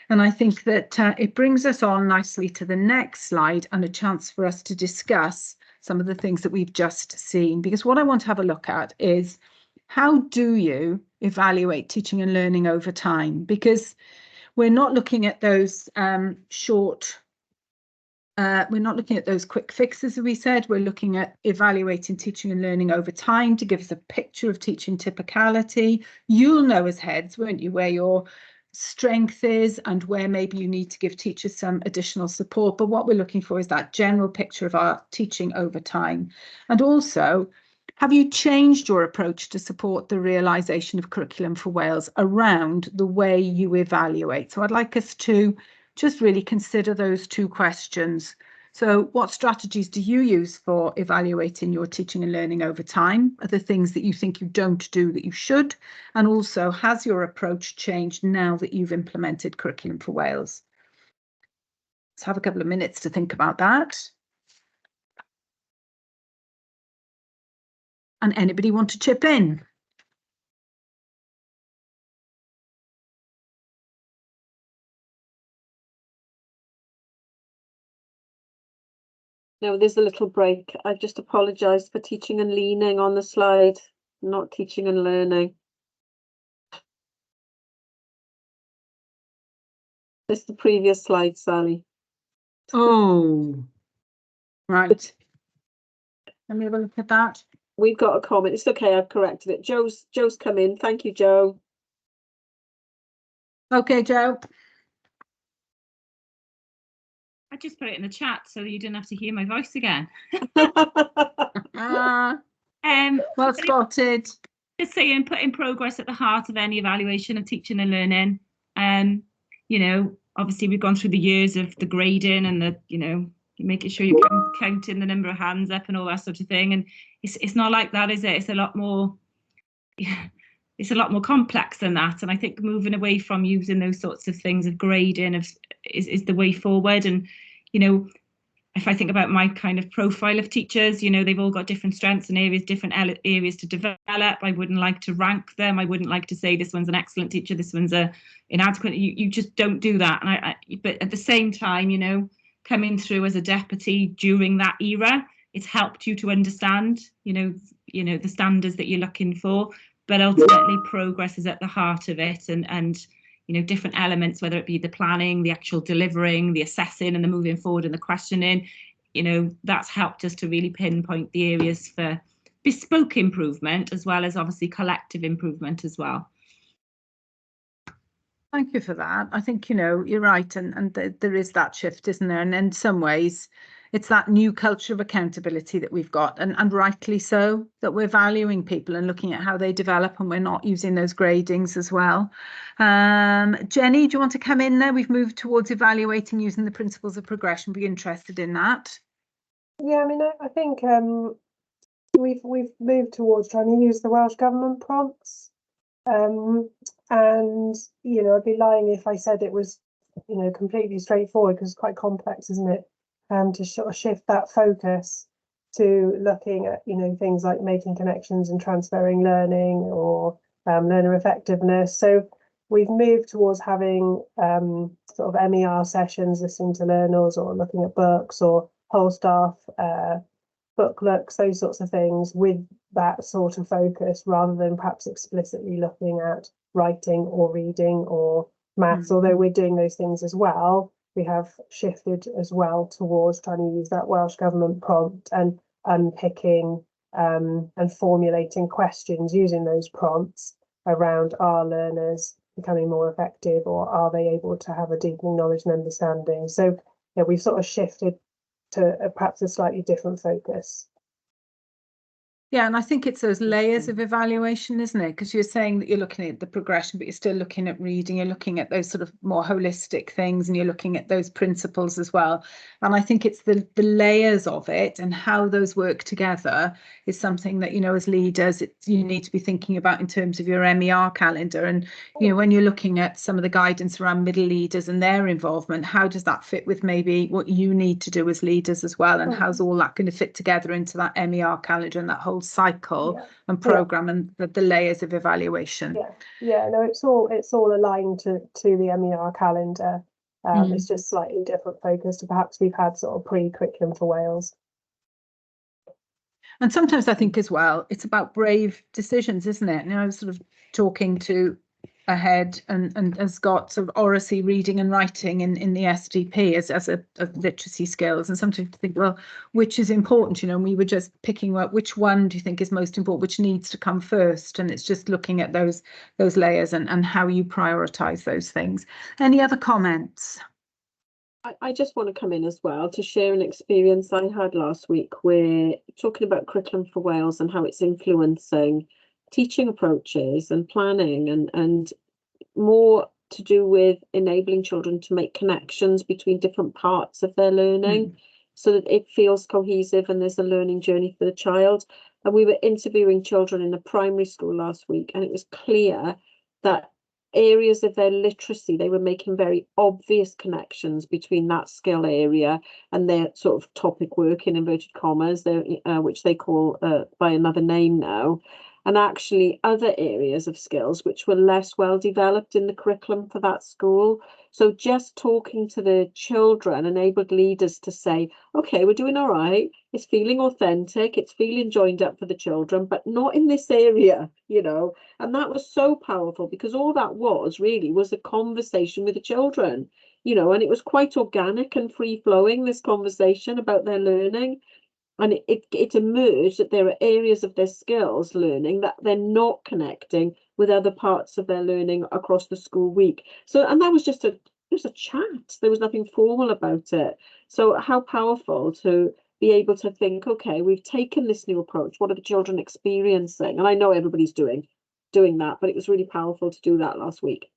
And I think that it brings us on nicely to the next slide and a chance for us to discuss some of the things that we've just seen. Because what I want to have a look at is, how do you evaluate teaching and learning over time? Because we're not looking at those we're not looking at those quick fixes, as we said. We're looking at evaluating teaching and learning over time to give us a picture of teaching typicality. You'll know as heads, won't you, where your strength is and where maybe you need to give teachers some additional support. But what we're looking for is that general picture of our teaching over time. And also, have you changed your approach to support the realisation of Curriculum for Wales around the way you evaluate? So I'd like us to just really consider those 2 questions. So what strategies do you use for evaluating your teaching and learning over time? Are there things that you think you don't do that you should? And also, has your approach changed now that you've implemented Curriculum for Wales? Let's have a couple of minutes to think about that. And anybody want to chip in? No, there's a little break. I've just apologised for teaching and leaning on the slide. not teaching and learning. It's the previous slide, Sally. Oh, right. Let me have a look at that. We've got a comment. It's okay, I've corrected it. Joe's come in. Thank you, Joe. Okay, Joe. I just put it in the chat so you didn't have to hear my voice again. Well spotted. Just saying, putting progress at the heart of any evaluation of teaching and learning. You know, obviously we've gone through the years of the grading and the, you know, making sure you're counting the number of hands up and all that sort of thing. And it's not like that, is it? It's a lot more. It's a lot more complex than that. And I think moving away from using those sorts of things of grading is the way forward. And, you know, if I think about my kind of profile of teachers, you know, they've all got different strengths and areas, different areas to develop. I wouldn't like to rank them. I wouldn't like to say this one's an excellent teacher, this one's a inadequate. You just don't do that. And but at the same time, you know, coming through as a deputy during that era, it's helped you to understand, you know, the standards that you're looking for. But ultimately, progress is at the heart of it, and you know, different elements, whether it be the planning, the actual delivering, the assessing, and the moving forward and the questioning. You know, that's helped us to really pinpoint the areas for bespoke improvement, as well as obviously collective improvement as well. Thank you for that. I think, you know, you're right, and there is that shift, isn't there? And in some ways, it's that new culture of accountability that we've got, and rightly so, that we're valuing people and looking at how they develop, and we're not using those gradings as well. Jenny, do you want to come in there? We've moved towards evaluating using the principles of progression. Be interested in that. Yeah, I mean, I think we've moved towards trying to use the Welsh Government prompts. And, you know, I'd be lying if I said it was, you know, completely straightforward, because it's quite complex, isn't it? To sort of shift that focus to looking at, you know, things like making connections and transferring learning, or learner effectiveness. So we've moved towards having sort of MER sessions, listening to learners, or looking at books, or whole staff book looks, those sorts of things, with that sort of focus, rather than perhaps explicitly looking at writing or reading or maths. Although we're doing those things as well, we have shifted as well towards trying to use that Welsh Government prompt and unpicking and formulating questions using those prompts around, are learners becoming more effective, or are they able to have a deepening knowledge and understanding? So yeah, we've sort of shifted to perhaps a slightly different focus. Yeah, and I think it's those layers of evaluation, isn't it? Because you're saying that you're looking at the progression, but you're still looking at reading, you're looking at those sort of more holistic things, and you're looking at those principles as well. And I think it's the layers of it and how those work together is something that, you know, as leaders, you need to be thinking about in terms of your MER calendar. And, you know, when you're looking at some of the guidance around middle leaders and their involvement, how does that fit with maybe what you need to do as leaders as well? And how's all that going to fit together into that MER calendar and that whole cycle and program and the layers of evaluation? No, it's all aligned to the MER calendar. It's just slightly different focus to perhaps we've had sort of pre-curriculum for Wales. And sometimes I think as well, it's about brave decisions, isn't it? And I was sort of talking to a head and has got sort of oracy, reading and writing in the SDP as a literacy skills, and sometimes think, well, which is important, you know? And we were just picking up which one do you think is most important, which needs to come first, and it's just looking at those layers and how you prioritize those things. Any other comments? I just want to come in as well to share an experience I had last week, where talking about Curriculum for Wales and how it's influencing teaching approaches and planning, and more to do with enabling children to make connections between different parts of their learning so that it feels cohesive and there's a learning journey for the child. And we were interviewing children in a primary school last week, and it was clear that areas of their literacy, they were making very obvious connections between that skill area and their sort of topic work, in inverted commas, which they call by another name now. and actually other areas of skills which were less well developed in the curriculum for that school. So just talking to the children enabled leaders to say, okay, we're doing all right, it's feeling authentic, it's feeling joined up for the children, but not in this area, you know. And that was so powerful, because all that was really was a conversation with the children, you know, and it was quite organic and free flowing, this conversation about their learning. And it emerged that there are areas of their skills learning that they're not connecting with other parts of their learning across the school week. So, and that was just a chat. There was nothing formal about it. So how powerful to be able to think, okay, we've taken this new approach. What are the children experiencing? And I know everybody's doing that, but it was really powerful to do that last week.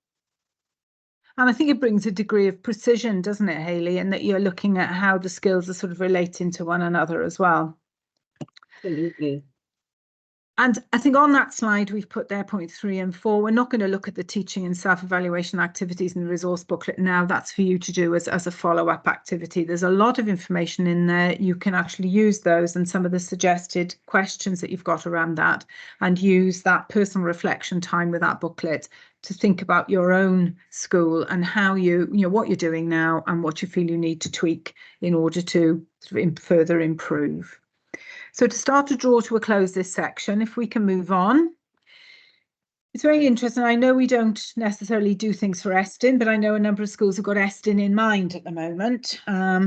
And I think it brings a degree of precision, doesn't it, Hayley, and that you're looking at how the skills are sort of relating to one another as well. Absolutely. And I think on that slide, we've put there point 3 and 4. We're not going to look at the teaching and self-evaluation activities in the resource booklet now. That's for you to do as a follow-up activity. There's a lot of information in there. You can actually use those and some of the suggested questions that you've got around that, and use that personal reflection time with that booklet to think about your own school and how you know, what you're doing now and what you feel you need to tweak in order to sort of further improve. So to start to draw to a close this section, if we can move on. It's very interesting. I know we don't necessarily do things for Estin, but I know a number of schools have got Estin in mind at the moment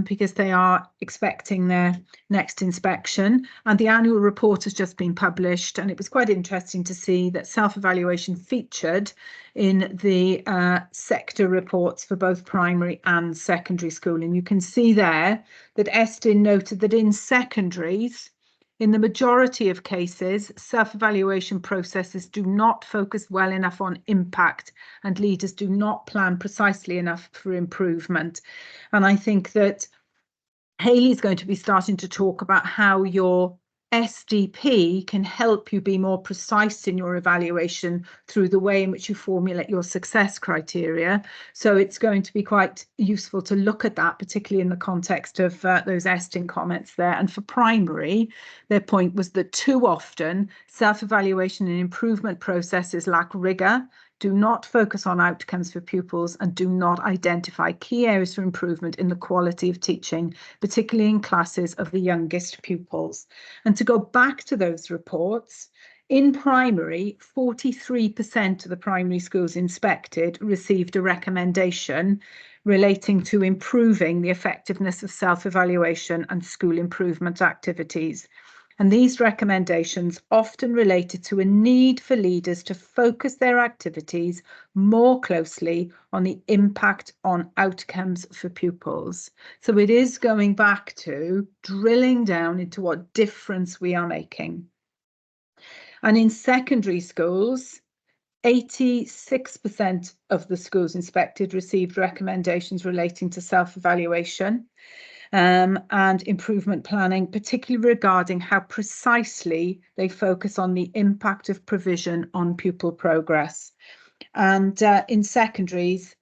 because they are expecting their next inspection. And the annual report has just been published, and it was quite interesting to see that self-evaluation featured in the sector reports for both primary and secondary school. And you can see there that Estin noted that in secondaries, in the majority of cases, self-evaluation processes do not focus well enough on impact, and leaders do not plan precisely enough for improvement. And I think that Hayley's going to be starting to talk about how your SDP can help you be more precise in your evaluation through the way in which you formulate your success criteria. So it's going to be quite useful to look at that, particularly in the context of those Estin comments there. And for primary, their point was that too often self-evaluation and improvement processes lack rigour, do not focus on outcomes for pupils, and do not identify key areas for improvement in the quality of teaching, particularly in classes of the youngest pupils. And to go back to those reports, in primary, 43% of the primary schools inspected received a recommendation relating to improving the effectiveness of self-evaluation and school improvement activities. And these recommendations often related to a need for leaders to focus their activities more closely on the impact on outcomes for pupils. So it is going back to drilling down into what difference we are making. And in secondary schools, 86% of the schools inspected received recommendations relating to self-evaluation and improvement planning, particularly regarding how precisely they focus on the impact of provision on pupil progress. And in secondaries,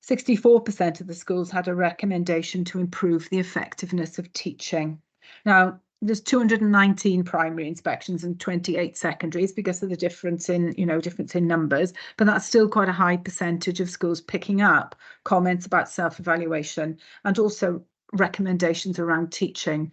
64% of the schools had a recommendation to improve the effectiveness of teaching. Now, there's 219 primary inspections and 28 secondaries because of the difference in numbers, but that's still quite a high percentage of schools picking up comments about self-evaluation and also recommendations around teaching.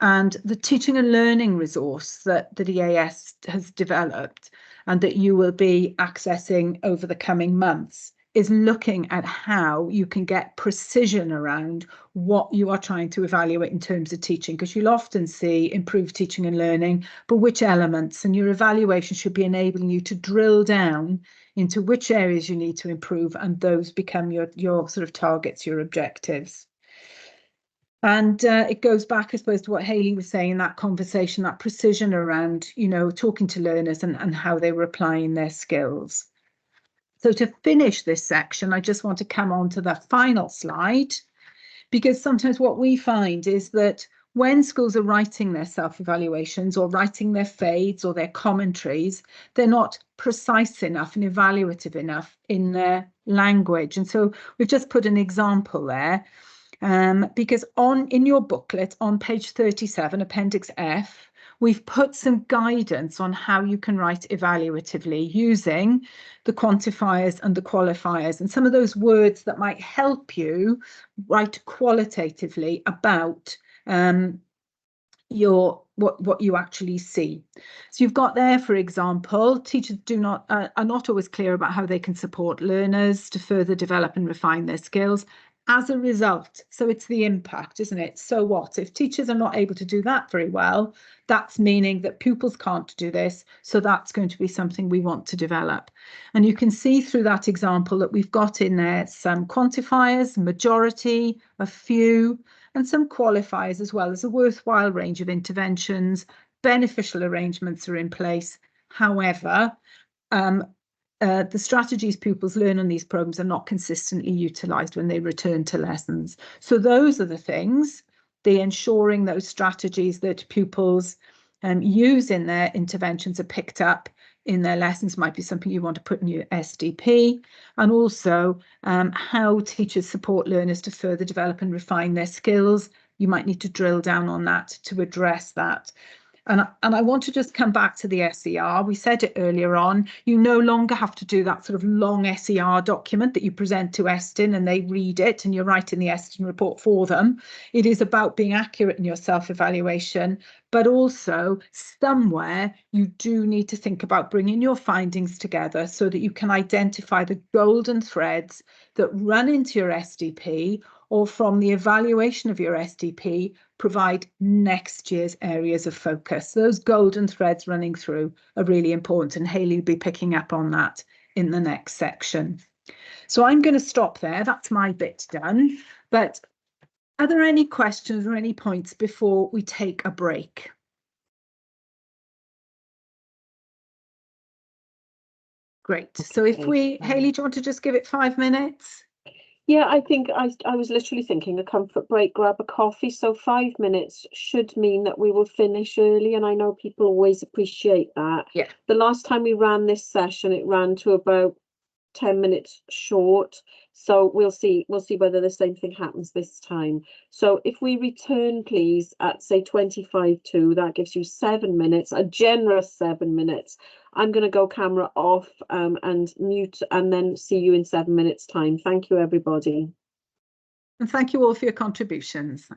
And the teaching and learning resource that the EAS has developed and that you will be accessing over the coming months is looking at how you can get precision around what you are trying to evaluate in terms of teaching, because you'll often see improved teaching and learning, but which elements, and your evaluation should be enabling you to drill down into which areas you need to improve, and those become your sort of targets, your objectives. And it goes back, I suppose, to what Hayley was saying in that conversation, that precision around, talking to learners and how they were applying their skills. So to finish this section, I just want to come on to the final slide, because sometimes what we find is that when schools are writing their self-evaluations or writing their FAIDs or their commentaries, they're not precise enough and evaluative enough in their language. And so we've just put an example there. Because in your booklet on page 37, Appendix F, we've put some guidance on how you can write evaluatively using the quantifiers and the qualifiers, and some of those words that might help you write qualitatively about what you actually see. So you've got there, for example, teachers are not always clear about how they can support learners to further develop and refine their skills. As a result, so it's the impact, isn't it? So what? If teachers are not able to do that very well, that's meaning that pupils can't do this. So that's going to be something we want to develop. And you can see through that example that we've got in there some quantifiers, majority, a few, and some qualifiers, as well as a worthwhile range of interventions. Beneficial arrangements are in place. However, the strategies pupils learn on these programs are not consistently utilised when they return to lessons. So those are the things, the ensuring those strategies that pupils use in their interventions are picked up in their lessons might be something you want to put in your SDP, and also how teachers support learners to further develop and refine their skills. You might need to drill down on that to address that. And I want to just come back to the SER. We said it earlier on, you no longer have to do that sort of long SER document that you present to Estin and they read it and you're writing the Estin report for them. It is about being accurate in your self-evaluation, but also somewhere you do need to think about bringing your findings together so that you can identify the golden threads that run into your SDP, or from the evaluation of your SDP, provide next year's areas of focus. Those golden threads running through are really important, and Hayley will be picking up on that in the next section. So I'm going to stop there. That's my bit done. But are there any questions or any points before we take a break? Great. So if we, Hayley, do you want to just give it 5 minutes? Yeah, I think I was literally thinking a comfort break, grab a coffee. So 5 minutes should mean that we will finish early, and I know people always appreciate that. Yeah. The last time we ran this session, it ran to about 10 minutes short. So we'll see whether the same thing happens this time. So if we return, please, at say 25 to, that gives you 7 minutes, a generous 7 minutes. I'm going to go camera off and mute, and then see you in 7 minutes time. Thank you, everybody. And thank you all for your contributions.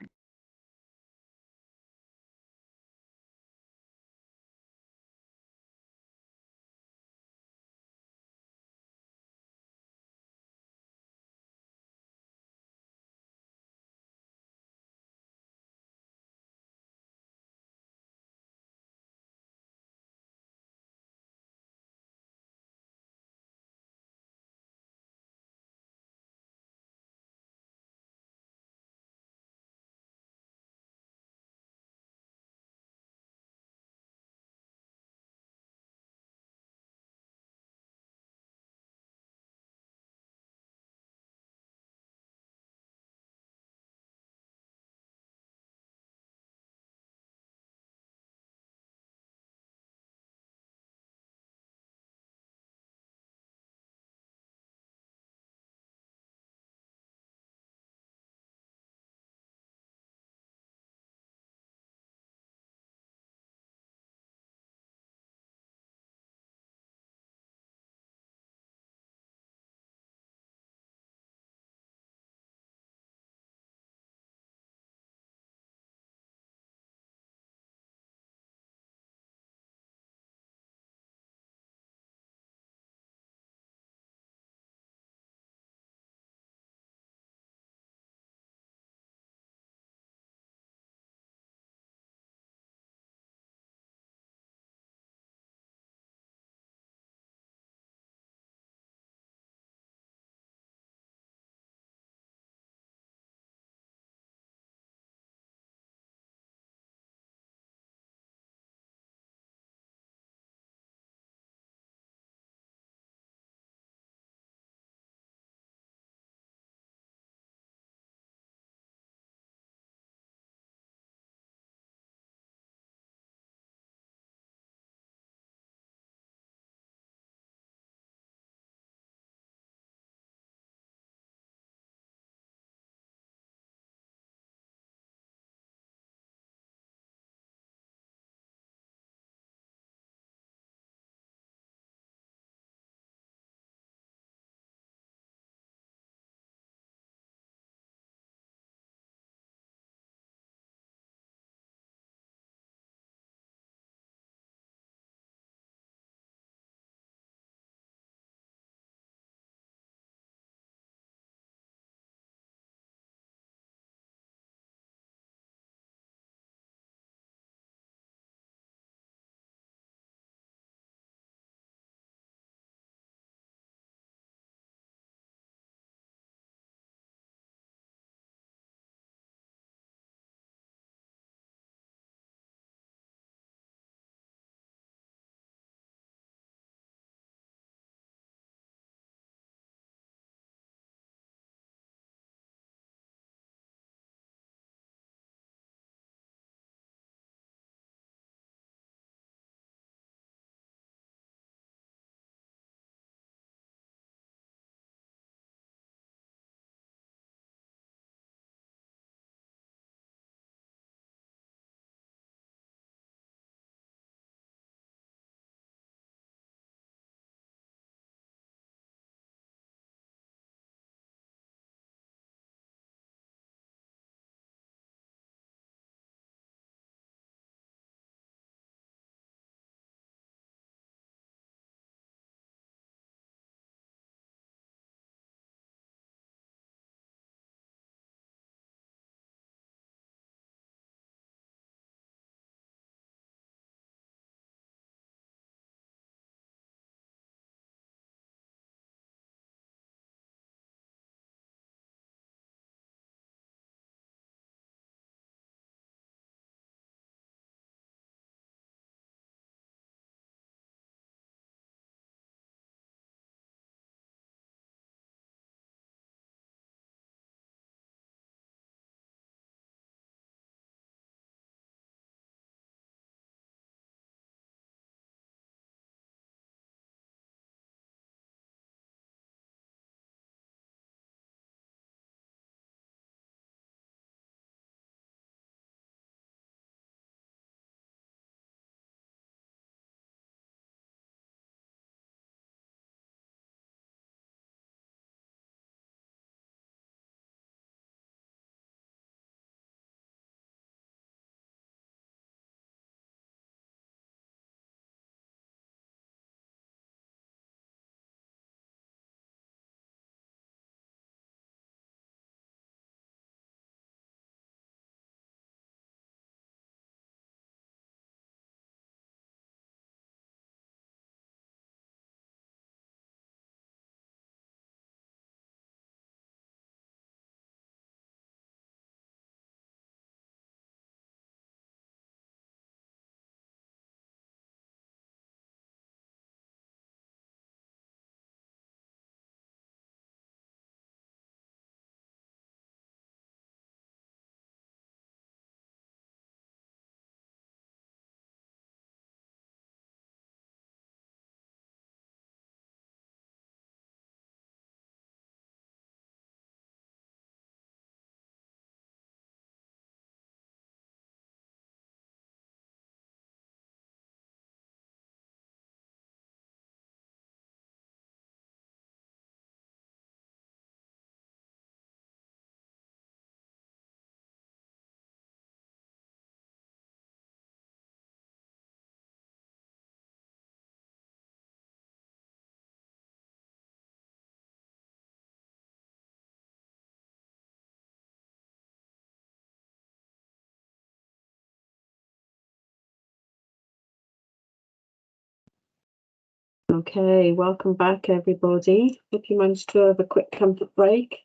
Okay, welcome back, everybody. Hope you managed to have a quick comfort break,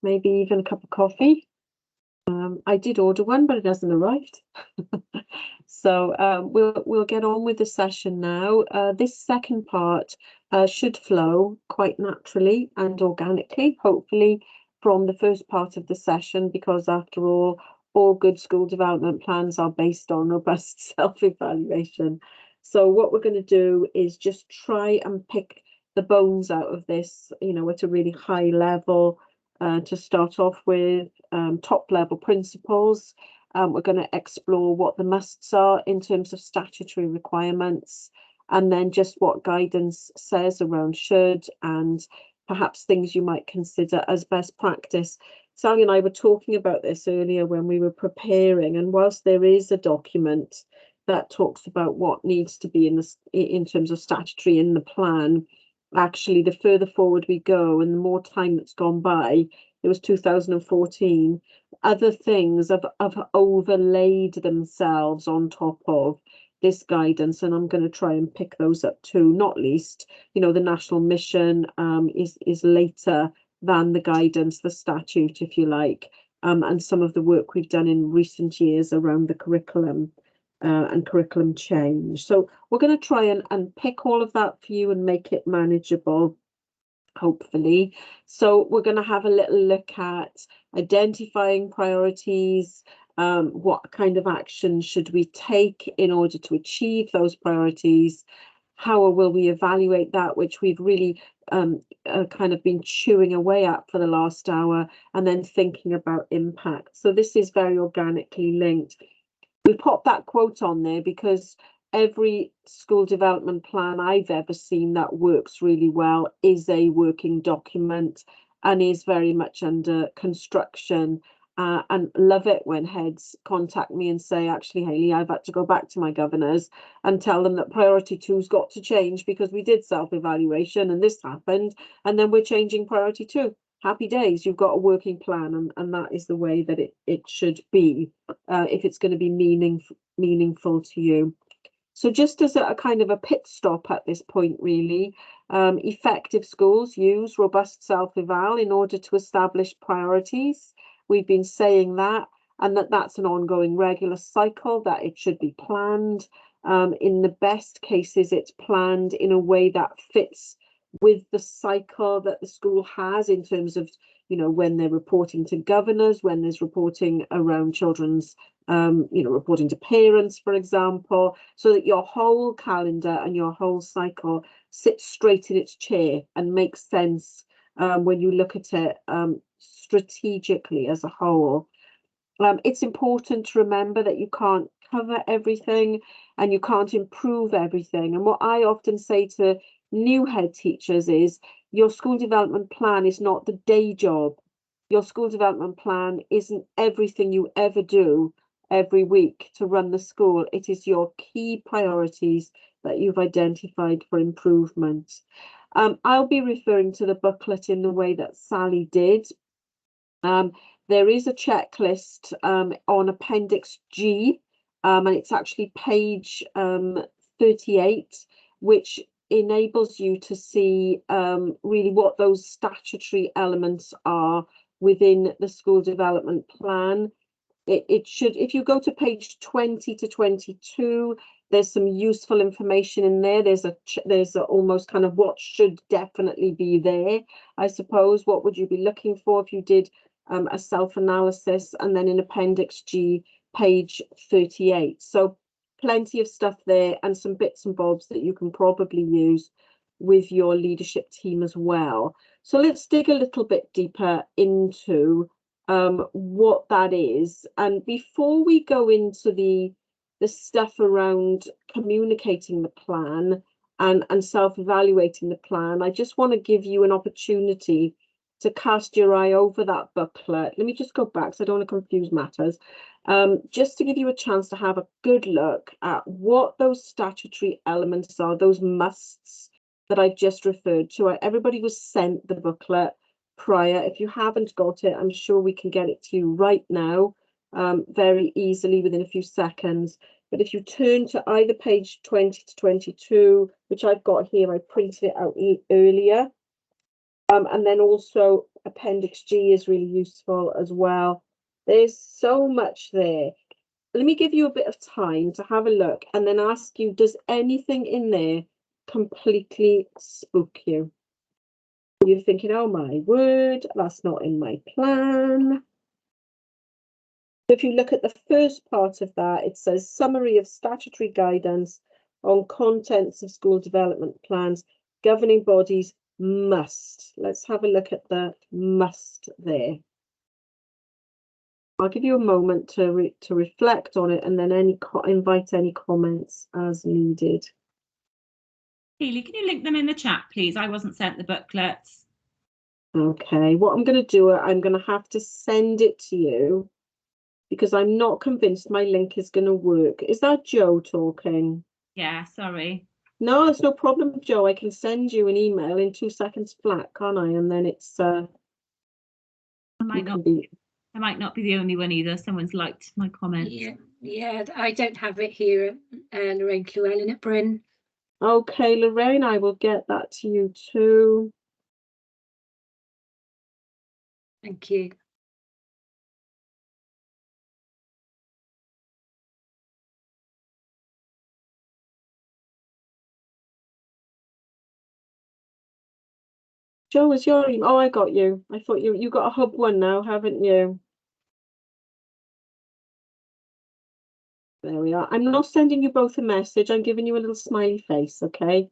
maybe even a cup of coffee. I did order one, but it hasn't arrived. So we'll get on with the session now. This second part should flow quite naturally and organically, hopefully, from the first part of the session, because after all good school development plans are based on robust self-evaluation. So what we're going to do is just try and pick the bones out of this, you know, at a really high level, to start off with, top level principles. We're going to explore what the musts are in terms of statutory requirements, and then just what guidance says around should, and perhaps things you might consider as best practice. Sally and I were talking about this earlier when we were preparing, and whilst there is a document that talks about what needs to be in terms of statutory in the plan, actually the further forward we go and the more time that's gone by, it was 2014, other things have overlaid themselves on top of this guidance, and I'm going to try and pick those up too. Not least, you know, the national mission is later than the guidance, the statute, if you like, and some of the work we've done in recent years around the curriculum and curriculum change. So we're going to try and pick all of that for you and make it manageable, hopefully. So we're going to have a little look at identifying priorities, what kind of action should we take in order to achieve those priorities, how will we evaluate that, which we've really kind of been chewing away at for the last hour, and then thinking about impact. So this is very organically linked. We popped that quote on there because every school development plan I've ever seen that works really well is a working document and is very much under construction. And love it when heads contact me and say, actually, Hayley, I've had to go back to my governors and tell them that priority 2's got to change because we did self-evaluation and this happened, and then we're changing priority 2. Happy days, you've got a working plan, and that is the way that it should be if it's going to be meaningful to you. So just as a kind of a pit stop at this point, really, effective schools use robust self-eval in order to establish priorities. We've been saying that, and that's an ongoing regular cycle, that it should be planned. In the best cases, it's planned in a way that fits with the cycle that the school has in terms of, you know, when they're reporting to governors, when there's reporting around children's, you know, reporting to parents, for example, so that your whole calendar and your whole cycle sits straight in its chair and makes sense when you look at it strategically as a whole. It's important to remember that you can't cover everything and you can't improve everything. And what I often say to new head teachers is, your school development plan is not the day job. Your school development plan isn't everything you ever do every week to run the school. It is your key priorities that you've identified for improvement. I'll be referring to the booklet in the way that Sally did. There is a checklist on Appendix G, and it's actually page 38, which enables you to see really what those statutory elements are within the school development plan. It should, if you go to page 20 to 22, there's some useful information in there. There's a almost kind of what should definitely be there, I suppose. What would you be looking for if you did a self-analysis? And then in Appendix G, page 38. So plenty of stuff there and some bits and bobs that you can probably use with your leadership team as well. So let's dig a little bit deeper into what that is. And before we go into the stuff around communicating the plan and self-evaluating the plan, I just want to give you an opportunity to cast your eye over that booklet. Let me just go back so I don't want to confuse matters. Just to give you a chance to have a good look at what those statutory elements are, those musts that I've just referred to. Everybody was sent the booklet prior. If you haven't got it, I'm sure we can get it to you right now, very easily within a few seconds. But if you turn to either page 20 to 22, which I've got here, I printed it out earlier. And then also Appendix G is really useful as well. There's so much there. Let me give you a bit of time to have a look and then ask you, does anything in there completely spook you? You're thinking, oh my word, that's not in my plan. If you look at the first part of that, it says summary of statutory guidance on contents of school development plans. Governing bodies must. Let's have a look at the must there. I'll give you a moment to reflect on it and then invite any comments as needed. Hayley, can you link them in the chat, please? I wasn't sent the booklets. Okay, what I'm going to do, I'm going to have to send it to you because I'm not convinced my link is going to work. Is that Joe talking? Yeah, sorry. No, it's no problem, Joe. I can send you an email in 2 seconds flat, can't I? And then it's I might not be the only one either. Someone's liked my comment. Yeah, I don't have it here, Lorraine Llewellyn at Bryn. Okay, Lorraine, I will get that to you too. Thank you. Joe, is your email? Oh, I got you. I thought you got a hub one now, haven't you? There we are. I'm not sending you both a message. I'm giving you a little smiley face, okay?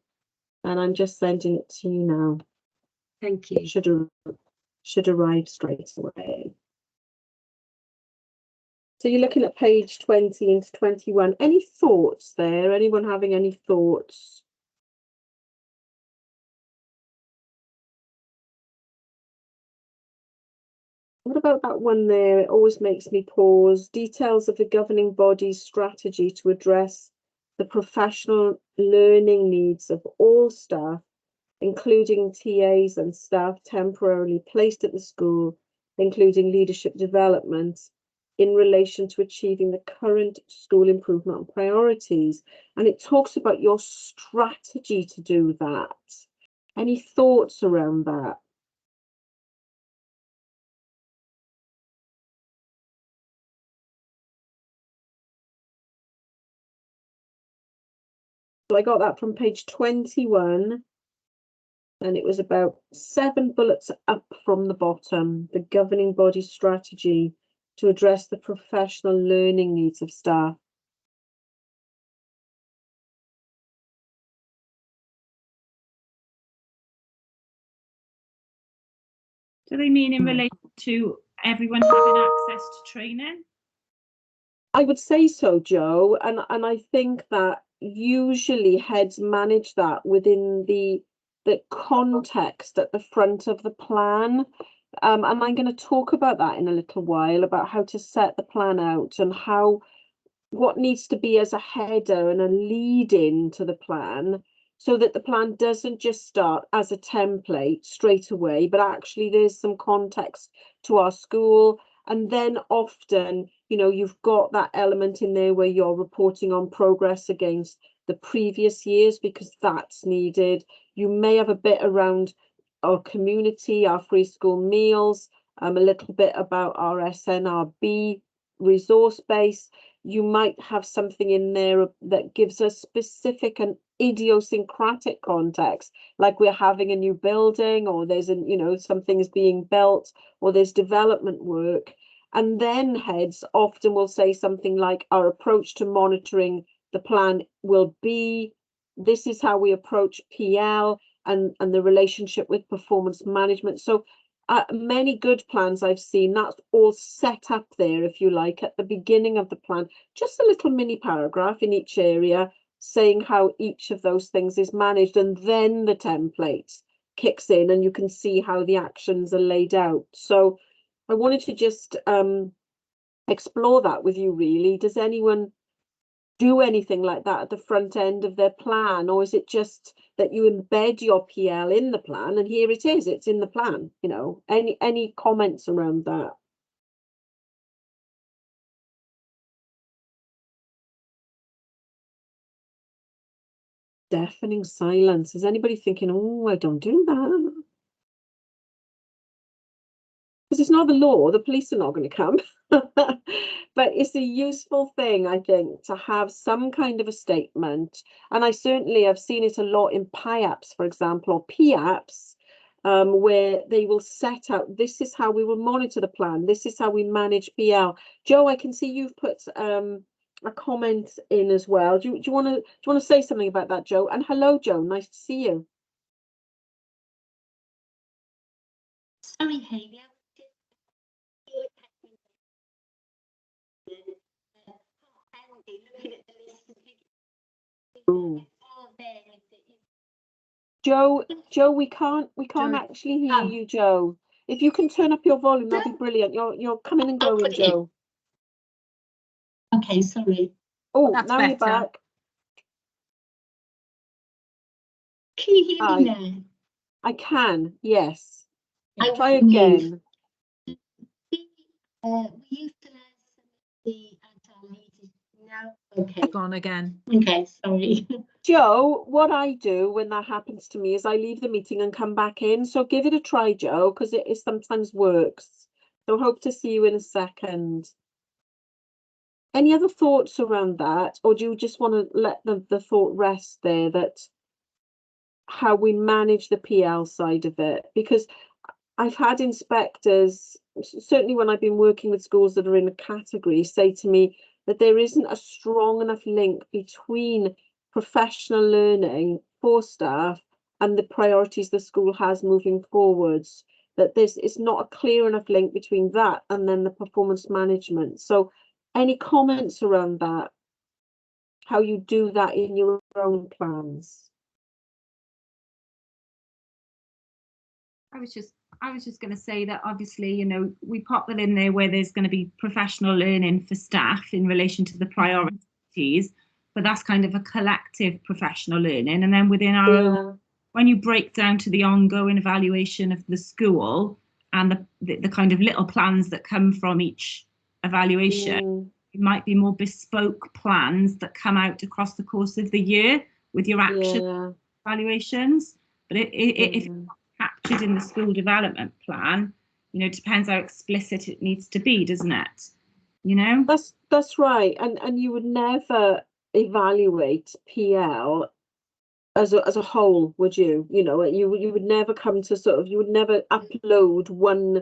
And I'm just sending it to you now. Thank you. It should arrive straight away. So you're looking at page 20 into 21. Any thoughts there? Anyone having any thoughts? What about that one there? It always makes me pause. Details of the governing body's strategy to address the professional learning needs of all staff, including TAs and staff temporarily placed at the school, including leadership development in relation to achieving the current school improvement priorities. And it talks about your strategy to do that. Any thoughts around that? So I got that from page 21, and it was about 7 bullets up from the bottom, the governing body strategy to address the professional learning needs of staff. Do they mean in relation to everyone having access to training? I would say so, Joe, and I think that usually heads manage that within the context at the front of the plan. And I'm going to talk about that in a little while, about how to set the plan out and what needs to be as a header and a lead in to the plan, so that the plan doesn't just start as a template straight away, but actually there's some context to our school. And then often, you know, you've got that element in there where you're reporting on progress against the previous years, because that's needed. You may have a bit around our community, our free school meals, a little bit about our SNRB resource base. You might have something in there that gives us specific and idiosyncratic context, like we're having a new building, or there's something is being built, or there's development work. And then heads often will say something like, our approach to monitoring the plan will be, this is how we approach PL and the relationship with performance management. So many good plans I've seen, that's all set up there, if you like, at the beginning of the plan, just a little mini paragraph in each area saying how each of those things is managed, and then the template kicks in and you can see how the actions are laid out. So I wanted to just explore that with you, really. Does anyone do anything like that at the front end of their plan, or is it just that you embed your PL in the plan and here it is, it's in the plan? You know, any comments around that? deafening silence. Is anybody thinking, oh, I don't do that? Because it's not the law, the police are not going to come. But it's a useful thing, I think, to have some kind of a statement. And I certainly have seen it a lot in PIAPs, for example, or PIAPs, where they will set out, this is how we will monitor the plan, this is how we manage PL. Joe, I can see you've put a comment in as well. Do you want to say something about that, Joe? And hello, Joe, nice to see you. Sorry, Hayley. Joe, we can't Joe. actually hear you, Joe. If you can turn up your volume, that'd be brilliant. You're coming and going, Joe. Okay, sorry. Oh, That's now you're better. back. Can you hear me now? I can, yes. I Try won't move. again. We used to learn some of the agile leaders now. Okay. Gone again. Okay, sorry. Joe, what I do when that happens to me is I leave the meeting and come back in. So give it a try, Joe, because it sometimes works. So hope to see you in a second. Any other thoughts around that? Or do you just want to let the thought rest there that how we manage the PL side of it? Because I've had inspectors, certainly when I've been working with schools that are in a category, say to me that there isn't a strong enough link between professional learning for staff and the priorities the school has moving forwards, that it's not a clear enough link between that and then the performance management. So any comments around that, how you do that in your own plans? I was just going to say that obviously, you know, we pop that in there where there's going to be professional learning for staff in relation to the priorities, but that's kind of a collective professional learning. And then within our own, when you break down to the ongoing evaluation of the school and the kind of little plans that come from each evaluation, it might be more bespoke plans that come out across the course of the year with your action evaluations. But if captured in the school development plan, you know, it depends how explicit it needs to be, doesn't it? You know, that's right. And you would never evaluate PL as a whole, would you? You know, you would never come to sort of, you would never upload one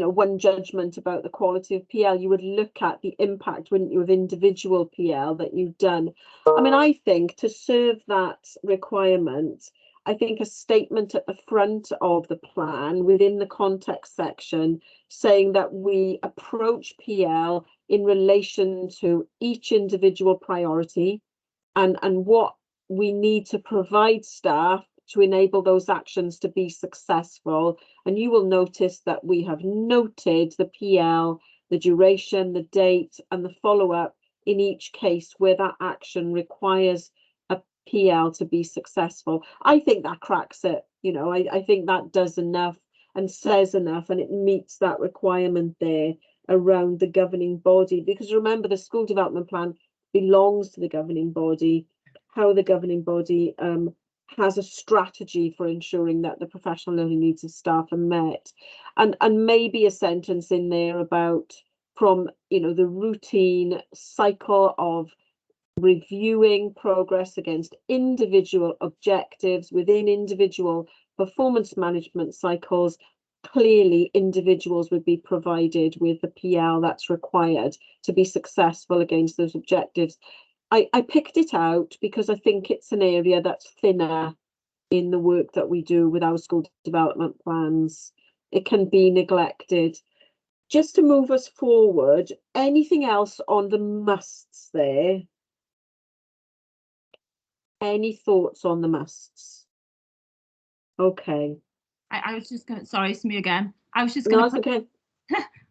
one judgment about the quality of PL. You would look at the impact, wouldn't you, of individual PL that you've done. I mean, I think to serve that requirement, I think a statement at the front of the plan within the context section saying that we approach PL in relation to each individual priority and what we need to provide staff to enable those actions to be successful. And you will notice that we have noted the PL, the duration, the date, and the follow-up in each case where that action requires a PL to be successful. I think that cracks it. You know, I think that does enough and says enough, and it meets that requirement there around the governing body. Because remember, the school development plan belongs to the governing body. How the governing body has a strategy for ensuring that the professional learning needs of staff are met, and maybe a sentence in there about, from the routine cycle of reviewing progress against individual objectives within individual performance management cycles. Clearly, individuals would be provided with the PL that's required to be successful against those objectives. I picked it out because I think it's an area that's thinner in the work that we do with our school development plans. It can be neglected. Just to move us forward, anything else on the musts there? Any thoughts on the musts? Okay. I was just going to, sorry, it's me again. I was just going to okay.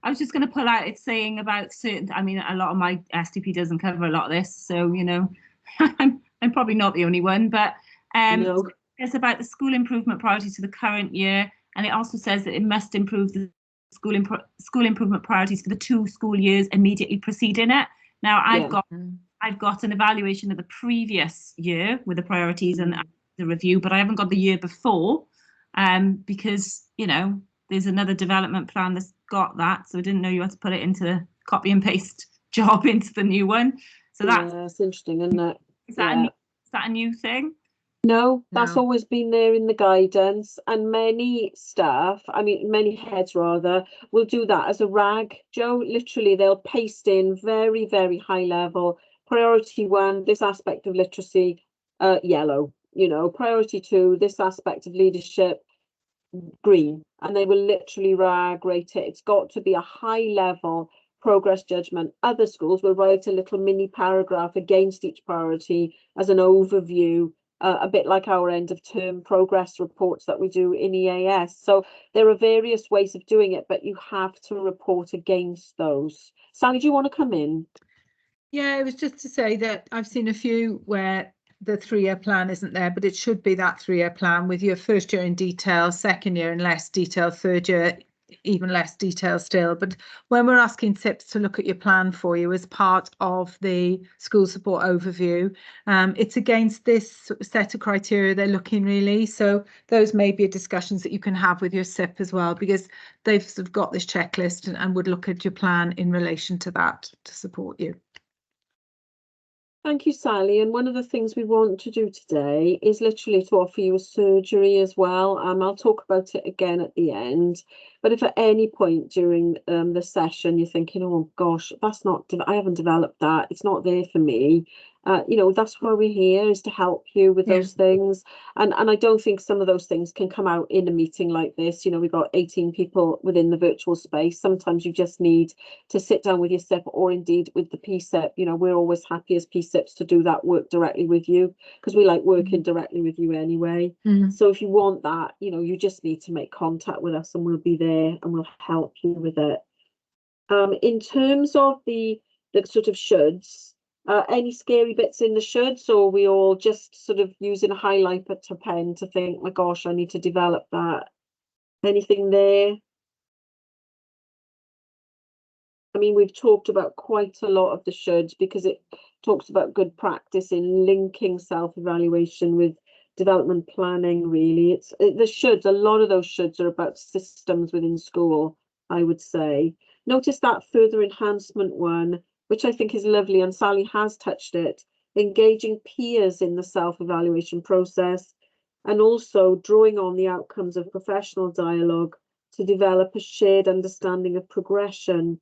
I was just going to pull out, it's saying about certain, I mean, a lot of my STP doesn't cover a lot of this, so, you know, I'm probably not the only one, but No. it's about the school improvement priorities for the current year, and it also says that it must improve the school improvement priorities for the 2 school years immediately preceding it. Now, I've I've got an evaluation of the previous year with the priorities and the review, but I haven't got the year before, because, you know, there's another development plan that's got that. So I didn't know you had to put it into copy and paste job into the new one. So that's interesting, isn't it? Is that a new thing? No, that's No. always been there in the guidance, and many staff, I mean, many heads rather, will do that as a rag, Joe. Literally, they'll paste in very, very high level. Priority 1, this aspect of literacy, yellow. You know, priority 2, this aspect of leadership, green. And they will literally rag rate it. It's got to be a high level progress judgment. Other schools will write a little mini paragraph against each priority as an overview. A bit like our end of term progress reports that we do in EAS. So there are various ways of doing it, but you have to report against those. Sally, do you want to come in? Yeah, it was just to say that I've seen a few where the 3-year plan isn't there, but it should be that 3-year plan with your first year in detail, second year in less detail, third year even less detail still. But when we're asking SIPs to look at your plan for you as part of the school support overview, it's against this set of criteria they're looking really. So those may be discussions that you can have with your SIP as well, because they've sort of got this checklist and would look at your plan in relation to that to support you. Thank you, Sally. And one of the things we want to do today is literally to offer you a surgery as well. I'll talk about it again at the end. But if at any point during the session you're thinking, oh gosh, that's not, I haven't developed that, it's not there for me. You know, that's why we're here, is to help you with those things. And I don't think some of those things can come out in a meeting like this. You know, we've got 18 people within the virtual space. Sometimes you just need to sit down with your SIP, or indeed with the PSIP. You know, we're always happy as PSIPs to do that work directly with you, because we like working directly with you anyway. So if you want that, you know, you just need to make contact with us and we'll be there and we'll help you with it. In terms of the sort of shoulds, any scary bits in the shoulds, or are we all just sort of using a highlighter pen to think, my gosh, I need to develop that? Anything there? I mean, we've talked about quite a lot of the shoulds because it talks about good practice in linking self-evaluation with development planning, really. It's the shoulds, a lot of those shoulds are about systems within school, I would say. Notice that further enhancement one, which I think is lovely, and Sally has touched it, engaging peers in the self-evaluation process, and also drawing on the outcomes of professional dialogue to develop a shared understanding of progression,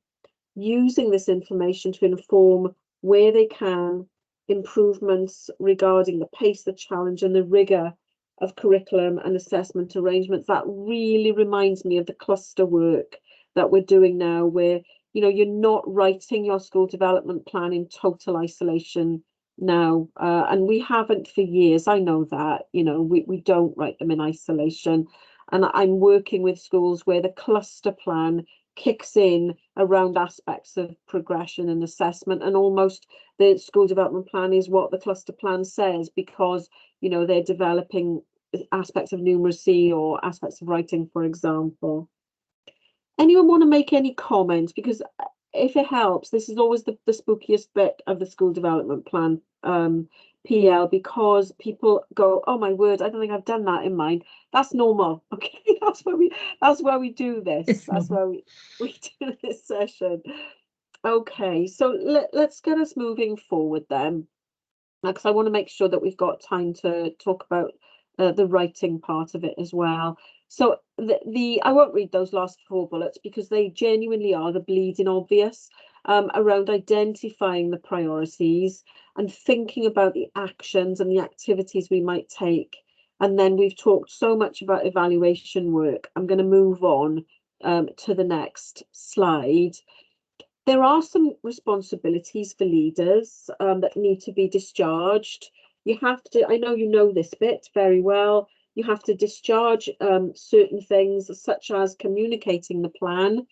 using this information to inform where they can improvements regarding the pace, the challenge and the rigor of curriculum and assessment arrangements. That really reminds me of the cluster work that we're doing now, where, you know, you're not writing your school development plan in total isolation now, and we haven't for years. I know that, you know, we don't write them in isolation, and I'm working with schools where the cluster plan kicks in around aspects of progression and assessment, and almost the school development plan is what the cluster plan says, because, you know, they're developing aspects of numeracy or aspects of writing, for example. Anyone want to make any comments? Because if it helps, this is always the spookiest bit of the school development plan, PL, because people go, oh my word, I don't think I've done that in mine. That's normal. Okay, that's why we do this. That's why we do this session. Okay, so let's get us moving forward then, because I want to make sure that we've got time to talk about the writing part of it as well. So I won't read those last 4 bullets because they genuinely are the bleeding obvious, around identifying the priorities and thinking about the actions and the activities we might take. And then we've talked so much about evaluation work. I'm going to move on to the next slide. There are some responsibilities for leaders that need to be discharged. You have to, I know you know this bit very well, you have to discharge certain things, such as communicating the plan,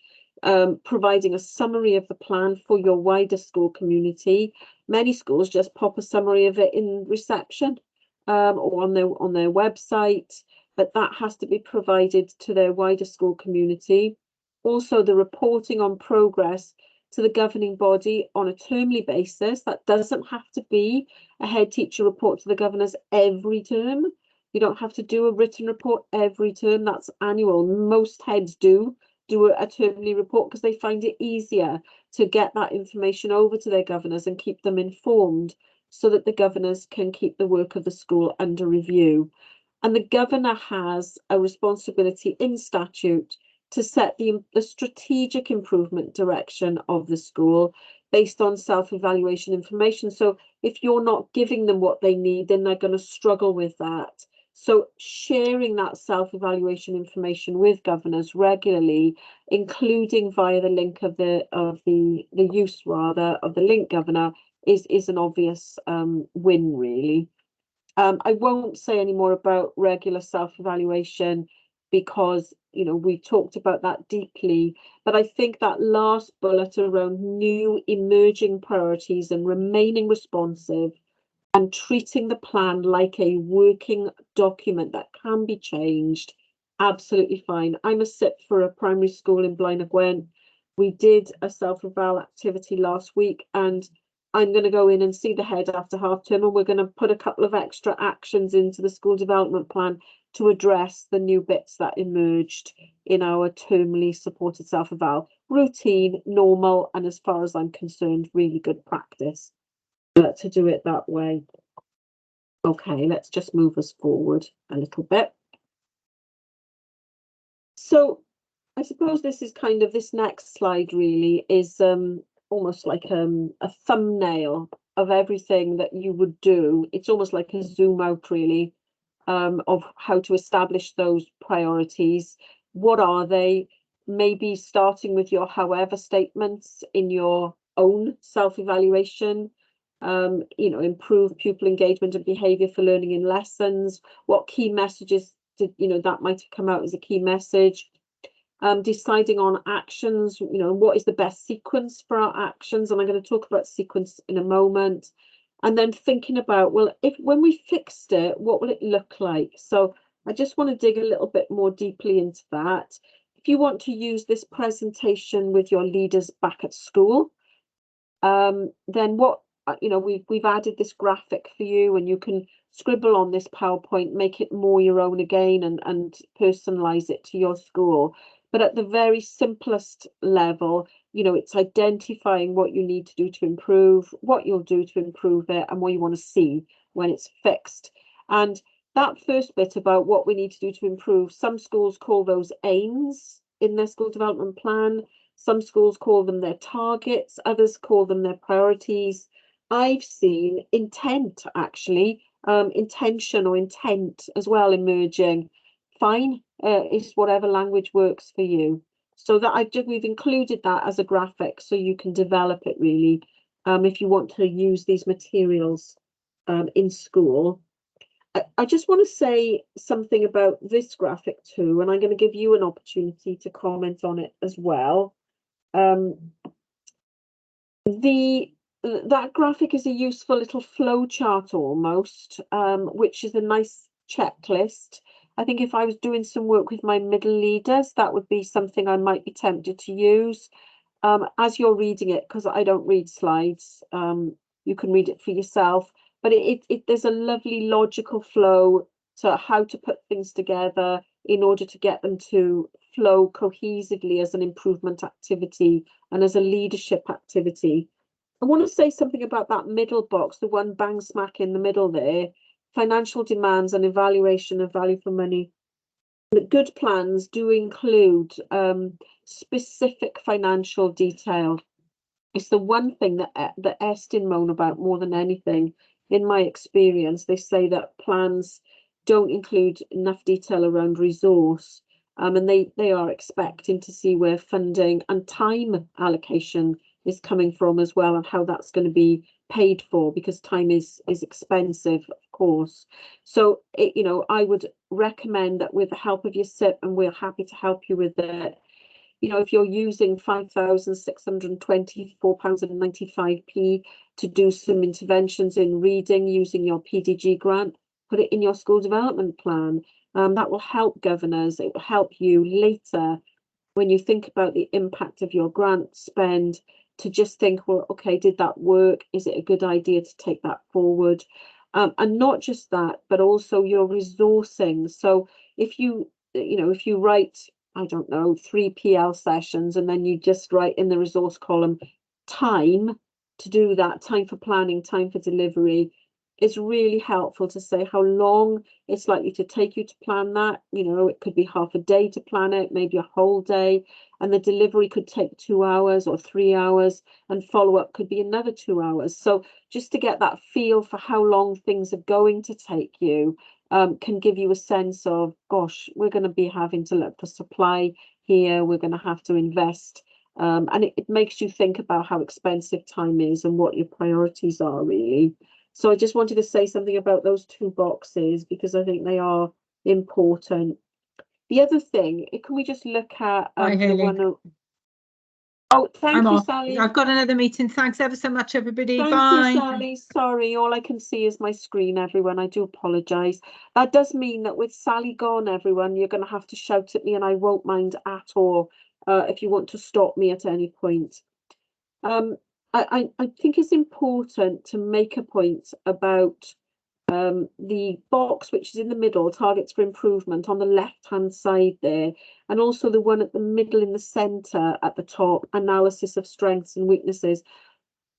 providing a summary of the plan for your wider school community. Many schools just pop a summary of it in reception or on their website, but that has to be provided to their wider school community. Also, the reporting on progress to the governing body on a termly basis. That doesn't have to be a head teacher report to the governors every term. You don't have to do a written report every term. That's annual. Most heads do a termly report because they find it easier to get that information over to their governors and keep them informed, so that the governors can keep the work of the school under review. And the governor has a responsibility in statute to set the strategic improvement direction of the school based on self-evaluation information. So if you're not giving them what they need, then they're going to struggle with that. So sharing that self-evaluation information with governors regularly, including via the link of the use rather of the link governor, is an obvious win, really. I won't say any more about regular self-evaluation because, you know, we talked about that deeply, but I think that last bullet around new emerging priorities and remaining responsive and treating the plan like a working document that can be changed, absolutely fine. I'm a SIP for a primary school in Blaenau Gwent. We did a self-eval activity last week, and I'm going to go in and see the head after half term, and we're going to put a couple of extra actions into the school development plan to address the new bits that emerged in our termly supported self-eval. Routine, normal, and as far as I'm concerned, really good practice to do it that way. Okay, let's just move us forward a little bit. So I suppose this is kind of, this next slide really is almost like a thumbnail of everything that you would do. It's almost like a zoom out really of how to establish those priorities. What are they? Maybe starting with your however statements in your own self-evaluation. You know, improve pupil engagement and behaviour for learning in lessons. What key messages did, you know, that might have come out as a key message. Deciding on actions, you know, what is the best sequence for our actions, and I'm going to talk about sequence in a moment. And then thinking about, well, when we fixed it, what will it look like? So I just want to dig a little bit more deeply into that. If you want to use this presentation with your leaders back at school, then what, you know, we've added this graphic for you, and you can scribble on this PowerPoint, make it more your own again, and personalize it to your school. But at the very simplest level, you know, it's identifying what you need to do to improve, what you'll do to improve it, and what you want to see when it's fixed. And that first bit about what we need to do to improve, some schools call those aims in their school development plan. Some schools call them their targets, others call them their priorities. I've seen intent, actually, intention or intent as well emerging. Fine, it's whatever language works for you. So that we've included that as a graphic so you can develop it really if you want to use these materials in school. I just want to say something about this graphic too, and I'm going to give you an opportunity to comment on it as well. That graphic is a useful little flow chart almost, which is a nice checklist. I think if I was doing some work with my middle leaders, that would be something I might be tempted to use. As you're reading it, because I don't read slides, you can read it for yourself, but there's a lovely logical flow to how to put things together in order to get them to flow cohesively as an improvement activity and as a leadership activity. I want to say something about that middle box, the one bang smack in the middle there, financial demands and evaluation of value for money. The good plans do include specific financial detail. It's the one thing that Estyn moan about more than anything. In my experience, they say that plans don't include enough detail around resource, and they are expecting to see where funding and time allocation is coming from as well, and how that's going to be paid for, because time is expensive, of course. So you know, I would recommend that with the help of your SIP, and we're happy to help you with it. You know, if you're using £5,624.95 to do some interventions in reading using your PDG grant, put it in your school development plan. That will help governors. It will help you later when you think about the impact of your grant spend to just think, well, okay, did that work? Is it a good idea to take that forward? And not just that, but also your resourcing. So if you write, I don't know, 3 PL sessions, and then you just write in the resource column time to do that, time for planning, time for delivery, it's really helpful to say how long it's likely to take you to plan that. It could be half a day to plan it, maybe a whole day, and the delivery could take 2 hours or 3 hours, and follow-up could be another 2 hours. So just to get that feel for how long things are going to take you can give you a sense of, gosh, we're going to be having to look for supply here, we're going to have to invest. And it makes you think about how expensive time is and what your priorities are, really. So I just wanted to say something about those 2 boxes because I think they are important. The other thing, can we just look at Hi, the Hayley. one? Oh, thank I'm you, off. Sally. I've got another meeting. Thanks ever so much, everybody. Thank Bye. you, Sally. Sorry, all I can see is my screen, everyone. I do apologise. That does mean that with Sally gone, everyone, you're going to have to shout at me, and I won't mind at all if you want to stop me at any point. I think it's important to make a point about the box which is in the middle, targets for improvement, on the left-hand side there, and also the one at the middle in the centre at the top, analysis of strengths and weaknesses.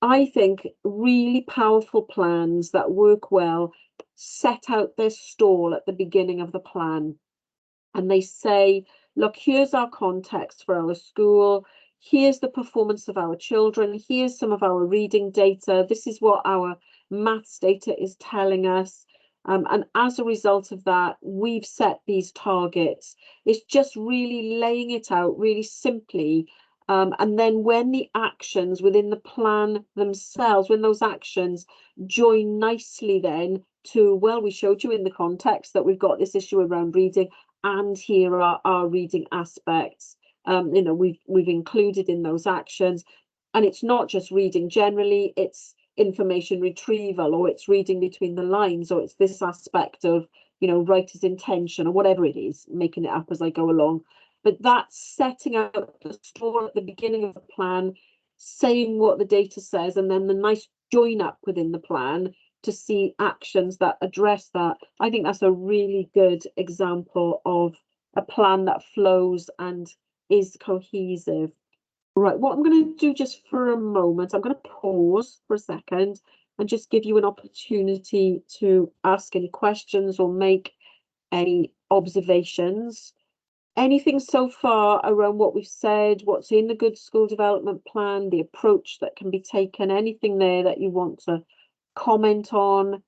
I think really powerful plans that work well set out their stall at the beginning of the plan. And they say, look, here's our context for our school. Here's the performance of our children. Here's some of our reading data. This is what our maths data is telling us. And as a result of that, we've set these targets. It's just really laying it out really simply. And then when the actions within the plan themselves, when those actions join nicely then to, well, we showed you in the context that we've got this issue around reading, and here are our reading aspects. We've included in those actions, and it's not just reading generally, it's information retrieval, or it's reading between the lines, or it's this aspect of writer's intention, or whatever it is, making it up as I go along. But that's setting out the story at the beginning of the plan, saying what the data says, and then the nice join up within the plan to see actions that address that. I think that's a really good example of a plan that flows and is cohesive. Right, what I'm going to do just for a moment, I'm going to pause for a second and just give you an opportunity to ask any questions or make any observations. Anything so far around what we've said, what's in the Good School Development Plan, the approach that can be taken, anything there that you want to comment on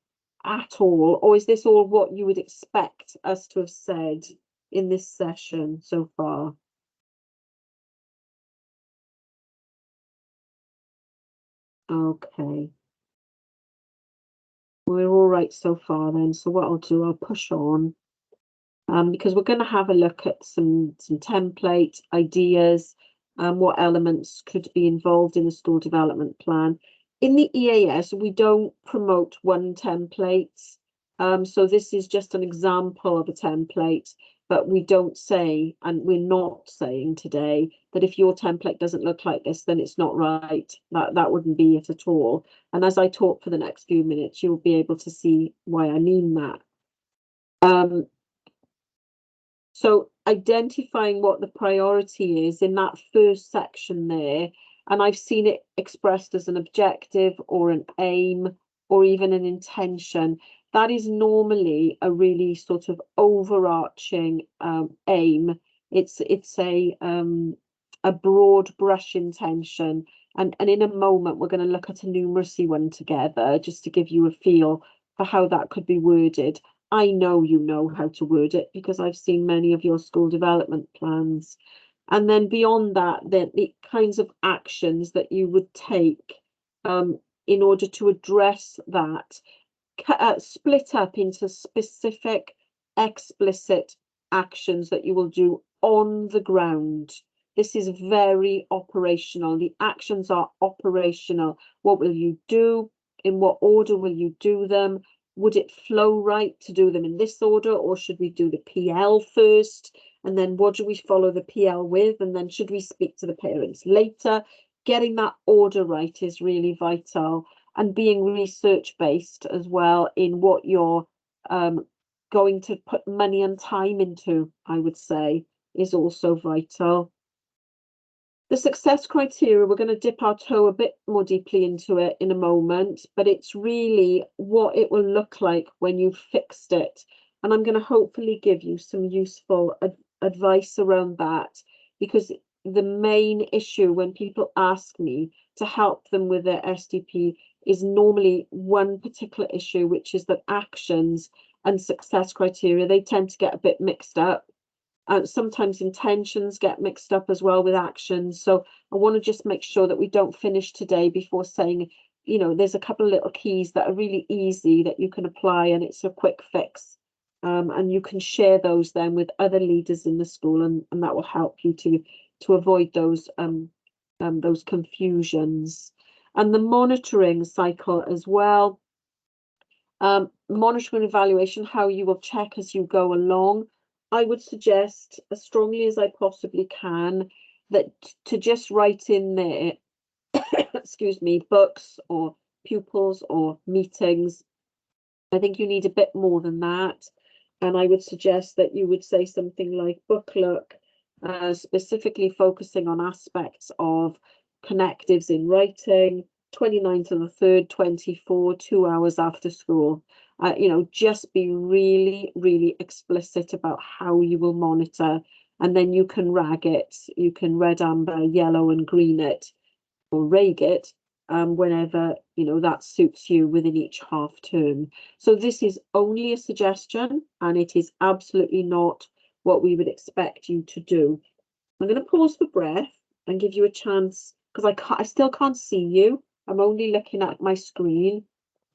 at all, or is this all what you would expect us to have said in this session so far? Okay, we're all right so far then. So what I'll do, I'll push on because we're going to have a look at some template ideas and what elements could be involved in the school development plan. In the EAS, we don't promote one template. So this is just an example of a template, but we don't say, and we're not saying today, that if your template doesn't look like this, then it's not right. That wouldn't be it at all. And as I talk for the next few minutes, you'll be able to see why I mean that. So identifying what the priority is in that first section there, and I've seen it expressed as an objective or an aim or even an intention. That is normally a really sort of overarching aim. It's a broad brush intention, and in a moment we're going to look at a numeracy one together just to give you a feel for how that could be worded. I know you know how to word it because I've seen many of your school development plans. And then beyond that, the kinds of actions that you would take in order to address that, split up into specific, explicit actions that you will do on the ground. This is very operational. The actions are operational. What will you do? In what order will you do them? Would it flow right to do them in this order, or should we do the PL first? And then what do we follow the PL with? And then should we speak to the parents later? getting that order right is really vital, and being research based as well in what you're going to put money and time into, I would say, is also vital. The success criteria, we're going to dip our toe a bit more deeply into it in a moment, but it's really what it will look like when you've fixed it. And I'm going to hopefully give you some useful advice around that, because the main issue when people ask me to help them with their SDP is normally one particular issue, which is that actions and success criteria, they tend to get a bit mixed up. Sometimes intentions get mixed up as well with actions. So I want to just make sure that we don't finish today before saying, you know, there's a couple of little keys that are really easy that you can apply, and it's a quick fix. And you can share those then with other leaders in the school, and that will help you to avoid those confusions. And the monitoring cycle as well. Monitoring and evaluation, how you will check as you go along. I would suggest, as strongly as I possibly can, that to just write in there, excuse me, books or pupils or meetings. I think you need a bit more than that. And I would suggest that you would say something like book look, specifically focusing on aspects of connectives in writing, 29th of the 3rd, 24, 2 hours after school. You know, just be really, really explicit about how you will monitor, and then you can rag it. You can red, amber, yellow and green it, or rag it, whenever, you know, that suits you within each half term. So this is only a suggestion, and it is absolutely not what we would expect you to do. I'm going to pause for breath and give you a chance, because I still can't see you. I'm only looking at my screen.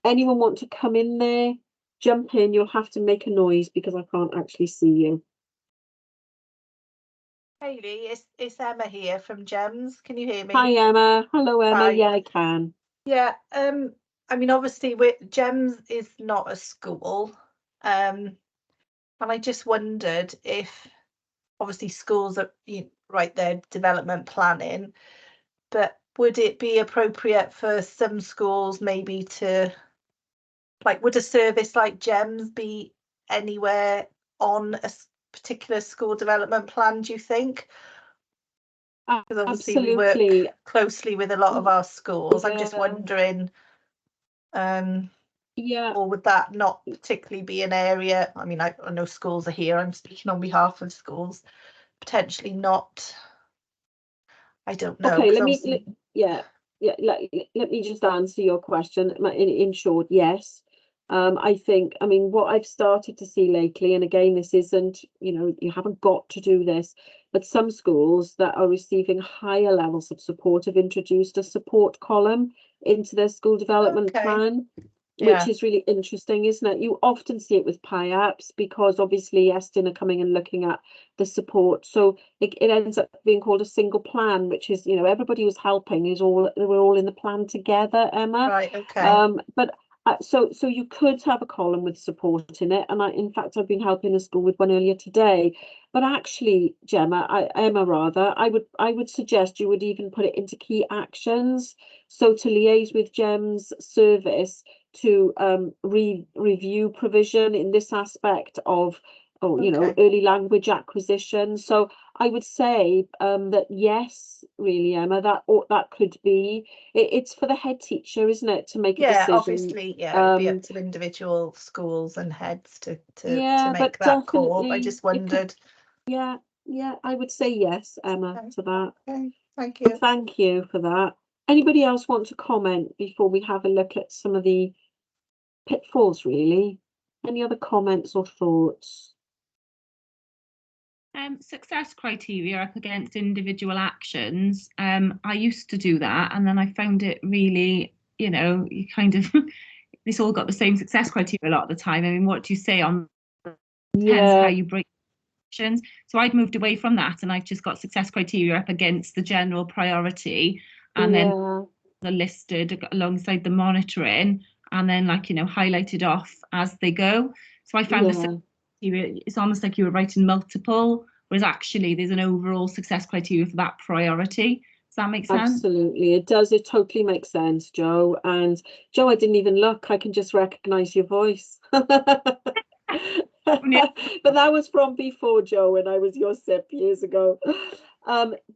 Anyone want to come in there? Jump in. You'll have to make a noise because I can't actually see you. Hayley, it's Emma here from GEMS. Can you hear me? Hi, Emma. Hello, Emma. Hi. Yeah, I can. Yeah, I mean, obviously, GEMS is not a school, and I just wondered if, obviously, schools are right there, development planning, but would it be appropriate for some schools maybe to, like, would a service like GEMS be anywhere on a particular school development plan, do you think? Because obviously we work closely with a lot of our schools. I'm just wondering, yeah, or would that not particularly be an area? I mean, I know schools are here. I'm speaking on behalf of schools. Potentially not. I don't know. Okay, let me just answer your question in short. Yes. I think, I mean, what I've started to see lately, and again, this isn't, you know, you haven't got to do this, but some schools that are receiving higher levels of support have introduced a support column into their school development plan, which is really interesting, isn't it? You often see it with PIAPs because obviously Eston are coming and looking at the support. So it ends up being called a single plan, which is, you know, everybody who's helping we're all in the plan together, Emma. Right, okay. But so you could have a column with support in it, and in fact I've been helping a school with one earlier today. But actually, Emma, I would suggest you would even put it into key actions. So to liaise with GEMS service to review provision in this aspect of, you know, early language acquisition. So I would say that yes, really, Emma, that could be. It's for the head teacher, isn't it, to make a decision? Obviously, it'd be up to individual schools and heads to make that call. I just wondered. Yeah, I would say yes, Emma, to that. Okay, thank you. But thank you for that. Anybody else want to comment before we have a look at some of the pitfalls, really? Any other comments or thoughts? Success criteria up against individual actions. I used to do that, and then I found it really, you know, you kind of this all got the same success criteria a lot of the time. I mean, what do you say on depends how you break actions. So I'd moved away from that, and I've just got success criteria up against the general priority, and then they're listed alongside the monitoring, and then, like, you know, highlighted off as they go. So I found the it's almost like you were writing multiple, whereas actually there's an overall success criteria for that priority. Does that make sense? Absolutely, it does. It totally makes sense, Joe. And Joe, I didn't even look. I can just recognise your voice. But that was from before, Joe, when I was your SIP years ago.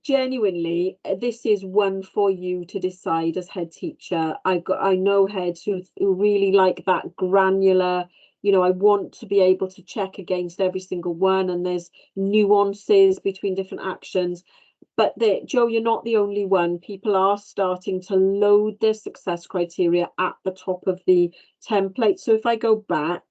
Genuinely, this is one for you to decide as head teacher. I know heads who really like that granular, you know, I want to be able to check against every single one, and there's nuances between different actions. But Joe, you're not the only one. People are starting to load their success criteria at the top of the template. So if I go back,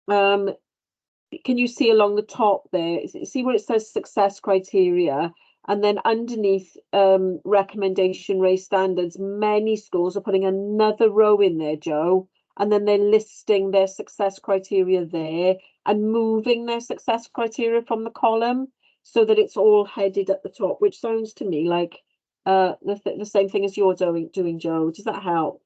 can you see along the top there, see where it says success criteria, and then underneath recommendation raised standards, many schools are putting another row in there, Joe, and then they're listing their success criteria there and moving their success criteria from the column so that it's all headed at the top, which sounds to me like the same thing as you're doing, Joe. Does that help?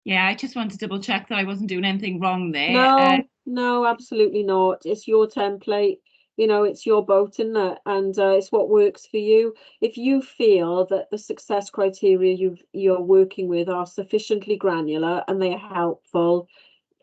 Yeah, I just want to double check that I wasn't doing anything wrong there. No, no, absolutely not. It's your template, you know, it's your boat, isn't it? And it's what works for you. If you feel that the success criteria you're working with are sufficiently granular and they are helpful,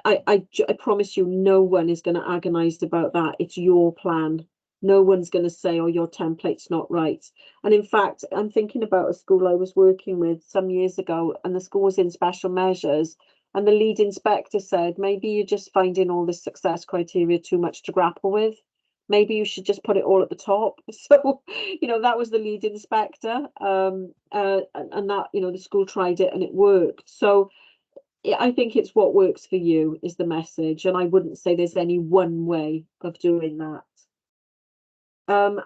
I promise you, no one is going to agonize about that. It's your plan. No one's going to say, oh, your template's not right. And in fact, I'm thinking about a school I was working with some years ago, and the school was in special measures. And the lead inspector said, maybe you're just finding all this success criteria too much to grapple with. Maybe you should just put it all at the top. So, you know, that was the lead inspector. And that, you know, the school tried it and it worked. So I think it's what works for you is the message. And I wouldn't say there's any one way of doing that.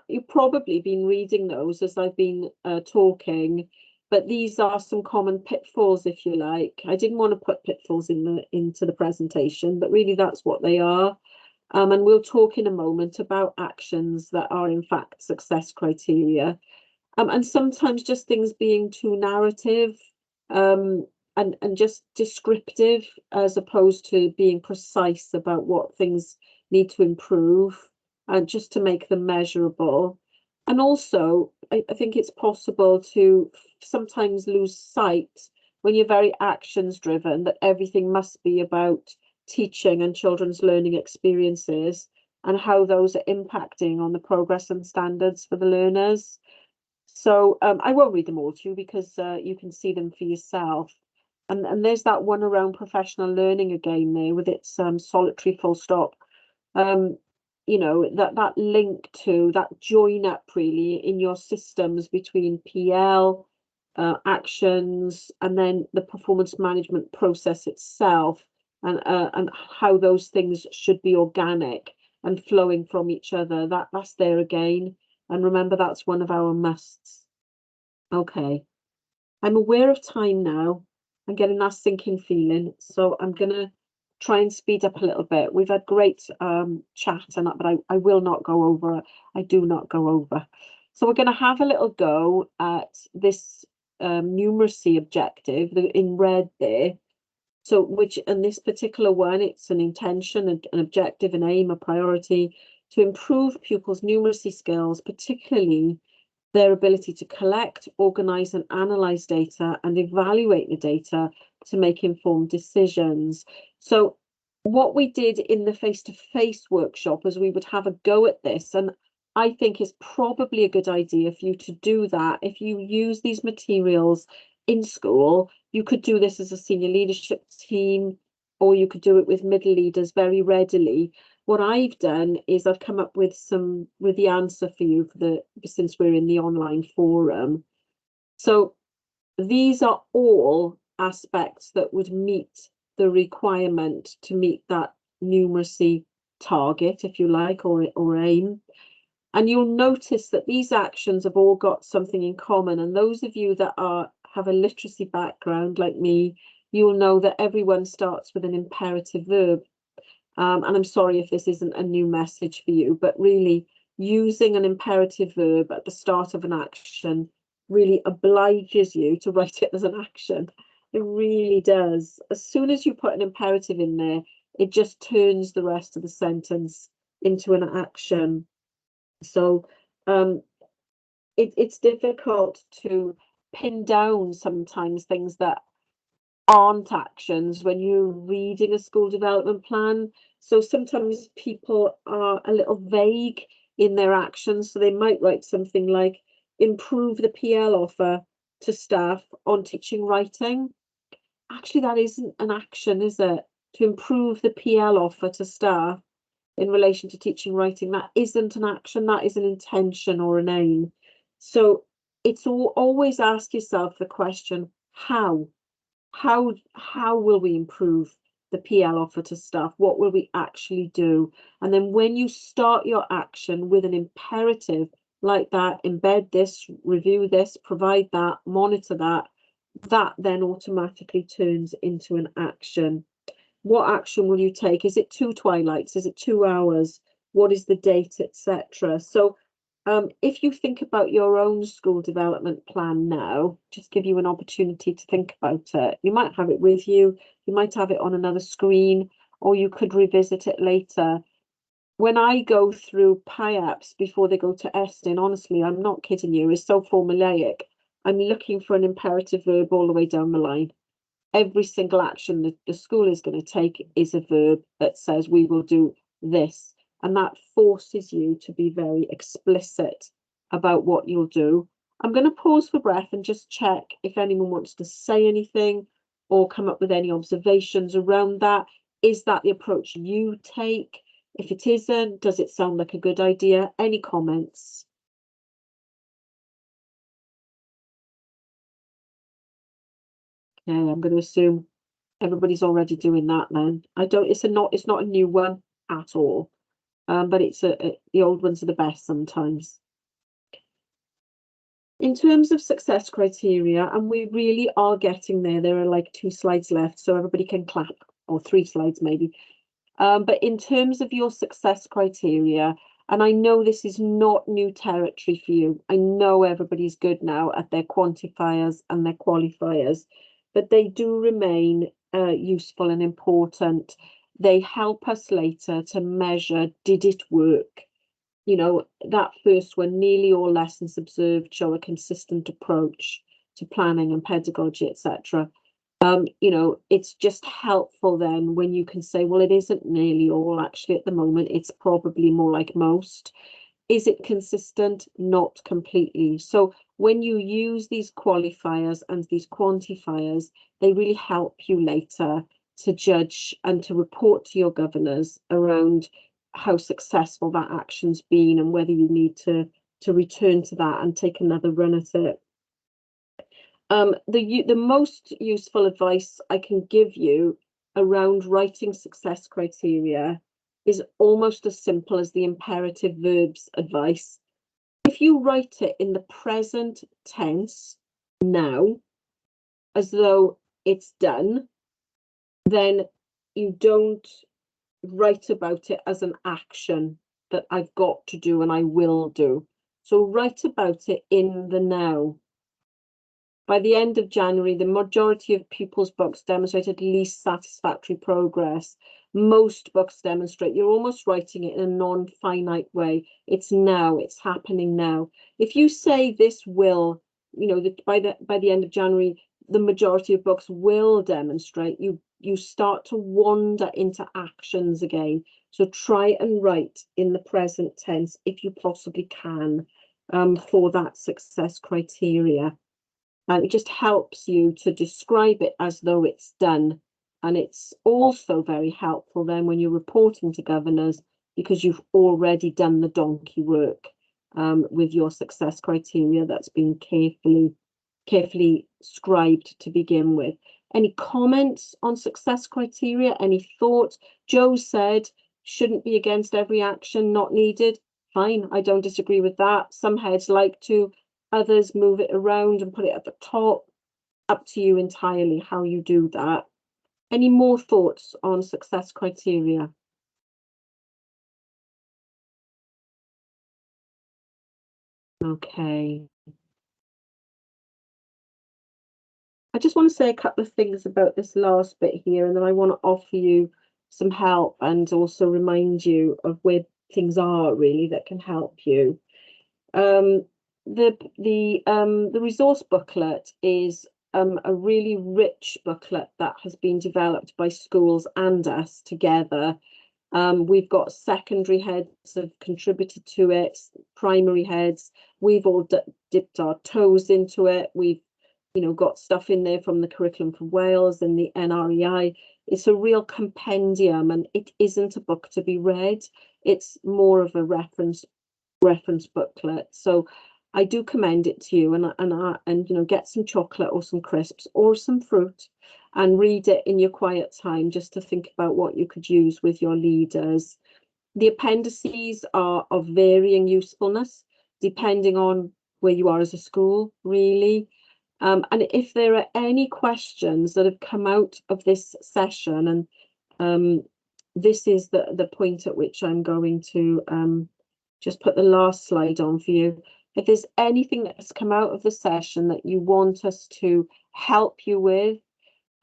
You've probably been reading those as I've been talking, but these are some common pitfalls, if you like. I didn't want to put pitfalls into the presentation, but really that's what they are. And we'll talk in a moment about actions that are in fact success criteria. And sometimes just things being too narrative and just descriptive as opposed to being precise about what things need to improve, and just to make them measurable. And also, I think it's possible to sometimes lose sight when you're very actions driven, that everything must be about teaching and children's learning experiences and how those are impacting on the progress and standards for the learners. So I won't read them all to you because you can see them for yourself. And there's that one around professional learning again there with its solitary full stop. You know, that link to that join up really in your systems between PL, actions, and then the performance management process itself, and how those things should be organic and flowing from each other. That's there again. And remember, that's one of our musts. Okay, I'm aware of time now. I'm getting that sinking feeling, so I'm gonna try and speed up a little bit. We've had great chat and that, but I will not go over. I do not go over. So we're going to have a little go at this numeracy objective in red there. So in this particular one, it's an intention, an objective, an aim, a priority to improve pupils' numeracy skills, particularly their ability to collect, organise and analyse data and evaluate the data to make informed decisions. So what we did in the face-to-face workshop is we would have a go at this, and I think it's probably a good idea for you to do that. If you use these materials in school, you could do this as a senior leadership team, or you could do it with middle leaders very readily. What I've done is I've come up with the answer for you since we're in the online forum. So these are all aspects that would meet the requirement to meet that numeracy target, if you like, or aim. And you'll notice that these actions have all got something in common. And those of you that have a literacy background like me, you'll know that everyone starts with an imperative verb. And I'm sorry if this isn't a new message for you, but really using an imperative verb at the start of an action really obliges you to write it as an action. It really does. As soon as you put an imperative in there, it just turns the rest of the sentence into an action. So it's difficult to pin down sometimes things that aren't actions when you're reading a school development plan. So sometimes people are a little vague in their actions. So they might write something like improve the PL offer to staff on teaching writing. Actually, that isn't an action, is it? To improve the PL offer to staff in relation to teaching writing, that isn't an action, that is an intention or an aim. So it's always ask yourself the question, how will we improve the PL offer to staff? What will we actually do? And then when you start your action with an imperative like that, embed this, review this, provide that, monitor that, that then automatically turns into an action. What action will you take? Is it 2 twilights? Is it 2 hours? What is the date, etc.? So if you think about your own school development plan now, just give you an opportunity to think about it. You might have it with you, you might have it on another screen, or you could revisit it later. When I go through PIAPs before they go to ESTIN, honestly, I'm not kidding you, it's so formulaic. I'm looking for an imperative verb all the way down the line. Every single action that the school is going to take is a verb that says we will do this. And that forces you to be very explicit about what you'll do. I'm going to pause for breath and just check if anyone wants to say anything or come up with any observations around that. Is that the approach you take? If it isn't, does it sound like a good idea? Any comments? Okay, I'm going to assume everybody's already doing that then. It's not a new one at all. But it's the old ones are the best sometimes. In terms of success criteria, and we really are getting there. There are like 2 slides left, so everybody can clap, or 3 slides maybe. But in terms of your success criteria, and I know this is not new territory for you. I know everybody's good now at their quantifiers and their qualifiers, but they do remain useful and important. They help us later to measure, did it work? You know, that first one, nearly all lessons observed show a consistent approach to planning and pedagogy, etc. You know, it's just helpful then when you can say, well, it isn't nearly all, actually at the moment, it's probably more like most. Is it consistent? Not completely. So when you use these qualifiers and these quantifiers, they really help you later to judge and to report to your governors around how successful that action's been and whether you need to return to that and take another run at it. The most useful advice I can give you around writing success criteria is almost as simple as the imperative verbs advice. If you write it in the present tense now, as though it's done, then you don't write about it as an action that I've got to do and I will do. So write about it in the now. By the end of January, the majority of pupils' books demonstrate at least satisfactory progress. Most books demonstrate you're almost writing it in a non-finite way. It's now, it's happening now. If you say this will, you know, by the end of January, the majority of books will demonstrate, you start to wander into actions again. So try and write in the present tense if you possibly can for that success criteria. And it just helps you to describe it as though it's done. And it's also very helpful then when you're reporting to governors because you've already done the donkey work with your success criteria that's been carefully scribed to begin with. Any comments on success criteria? Any thoughts? Joe said, shouldn't be against every action, not needed. Fine, I don't disagree with that. Some heads like to, others move it around and put it at the top. Up to you entirely how you do that. Any more thoughts on success criteria? Okay. I just want to say a couple of things about this last bit here, and then I want to offer you some help and also remind you of where things are really that can help you. the resource booklet is a really rich booklet that has been developed by schools and us together. We've got secondary heads have contributed to it, primary heads. We've all dipped our toes into it. We've, got stuff in there from the Curriculum for Wales and the NREI. It's a real compendium, and it isn't a book to be read. It's more of a reference booklet. So I do commend it to you, and get some chocolate or some crisps or some fruit and read it in your quiet time, just to think about what you could use with your leaders. The appendices are of varying usefulness depending on where you are as a school, really. And if there are any questions that have come out of this session, and this is the point at which I'm going to just put the last slide on for you. If there's anything that's come out of the session that you want us to help you with,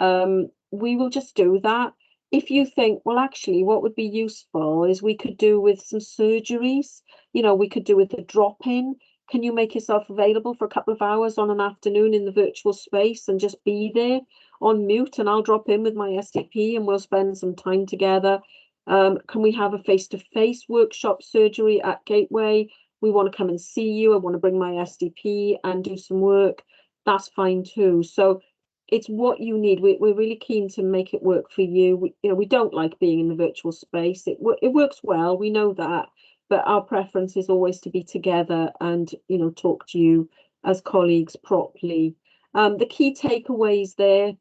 we will just do that. If you think, well, actually, what would be useful is we could do with some surgeries, we could do with the drop-in. Can you make yourself available for a couple of hours on an afternoon in the virtual space and just be there on mute, and I'll drop in with my SDP and we'll spend some time together. Can we have a face-to-face workshop surgery at Gateway? We want to come and see you. I want to bring my SDP and do some work. That's fine too. So it's what you need. We're really keen to make it work for you. We don't like being in the virtual space. It works well. We know that, but our preference is always to be together and talk to you as colleagues properly. The key takeaways there.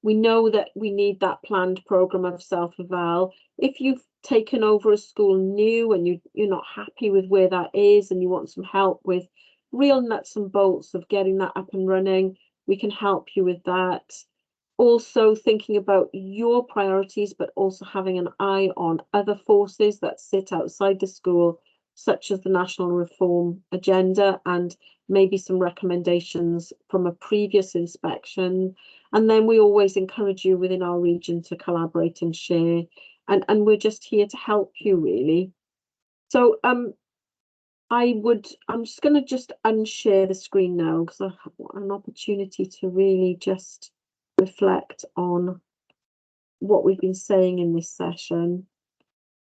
We know that we need that planned programme of self-eval. If you've taken over a school new and you're not happy with where that is and you want some help with real nuts and bolts of getting that up and running, we can help you with that. Also thinking about your priorities, but also having an eye on other forces that sit outside the school, such as the National Reform Agenda and maybe some recommendations from a previous inspection. And then we always encourage you within our region to collaborate and share. And we're just here to help you, really. So I'm just going to just unshare the screen now, because I have an opportunity to really just reflect on what we've been saying in this session.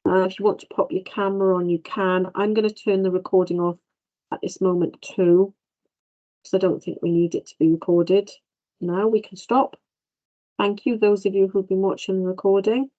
If you want to pop your camera on, you can. I'm going to turn the recording off at this moment too, because I don't think we need it to be recorded. Now we can stop. Thank you, those of you who've been watching the recording.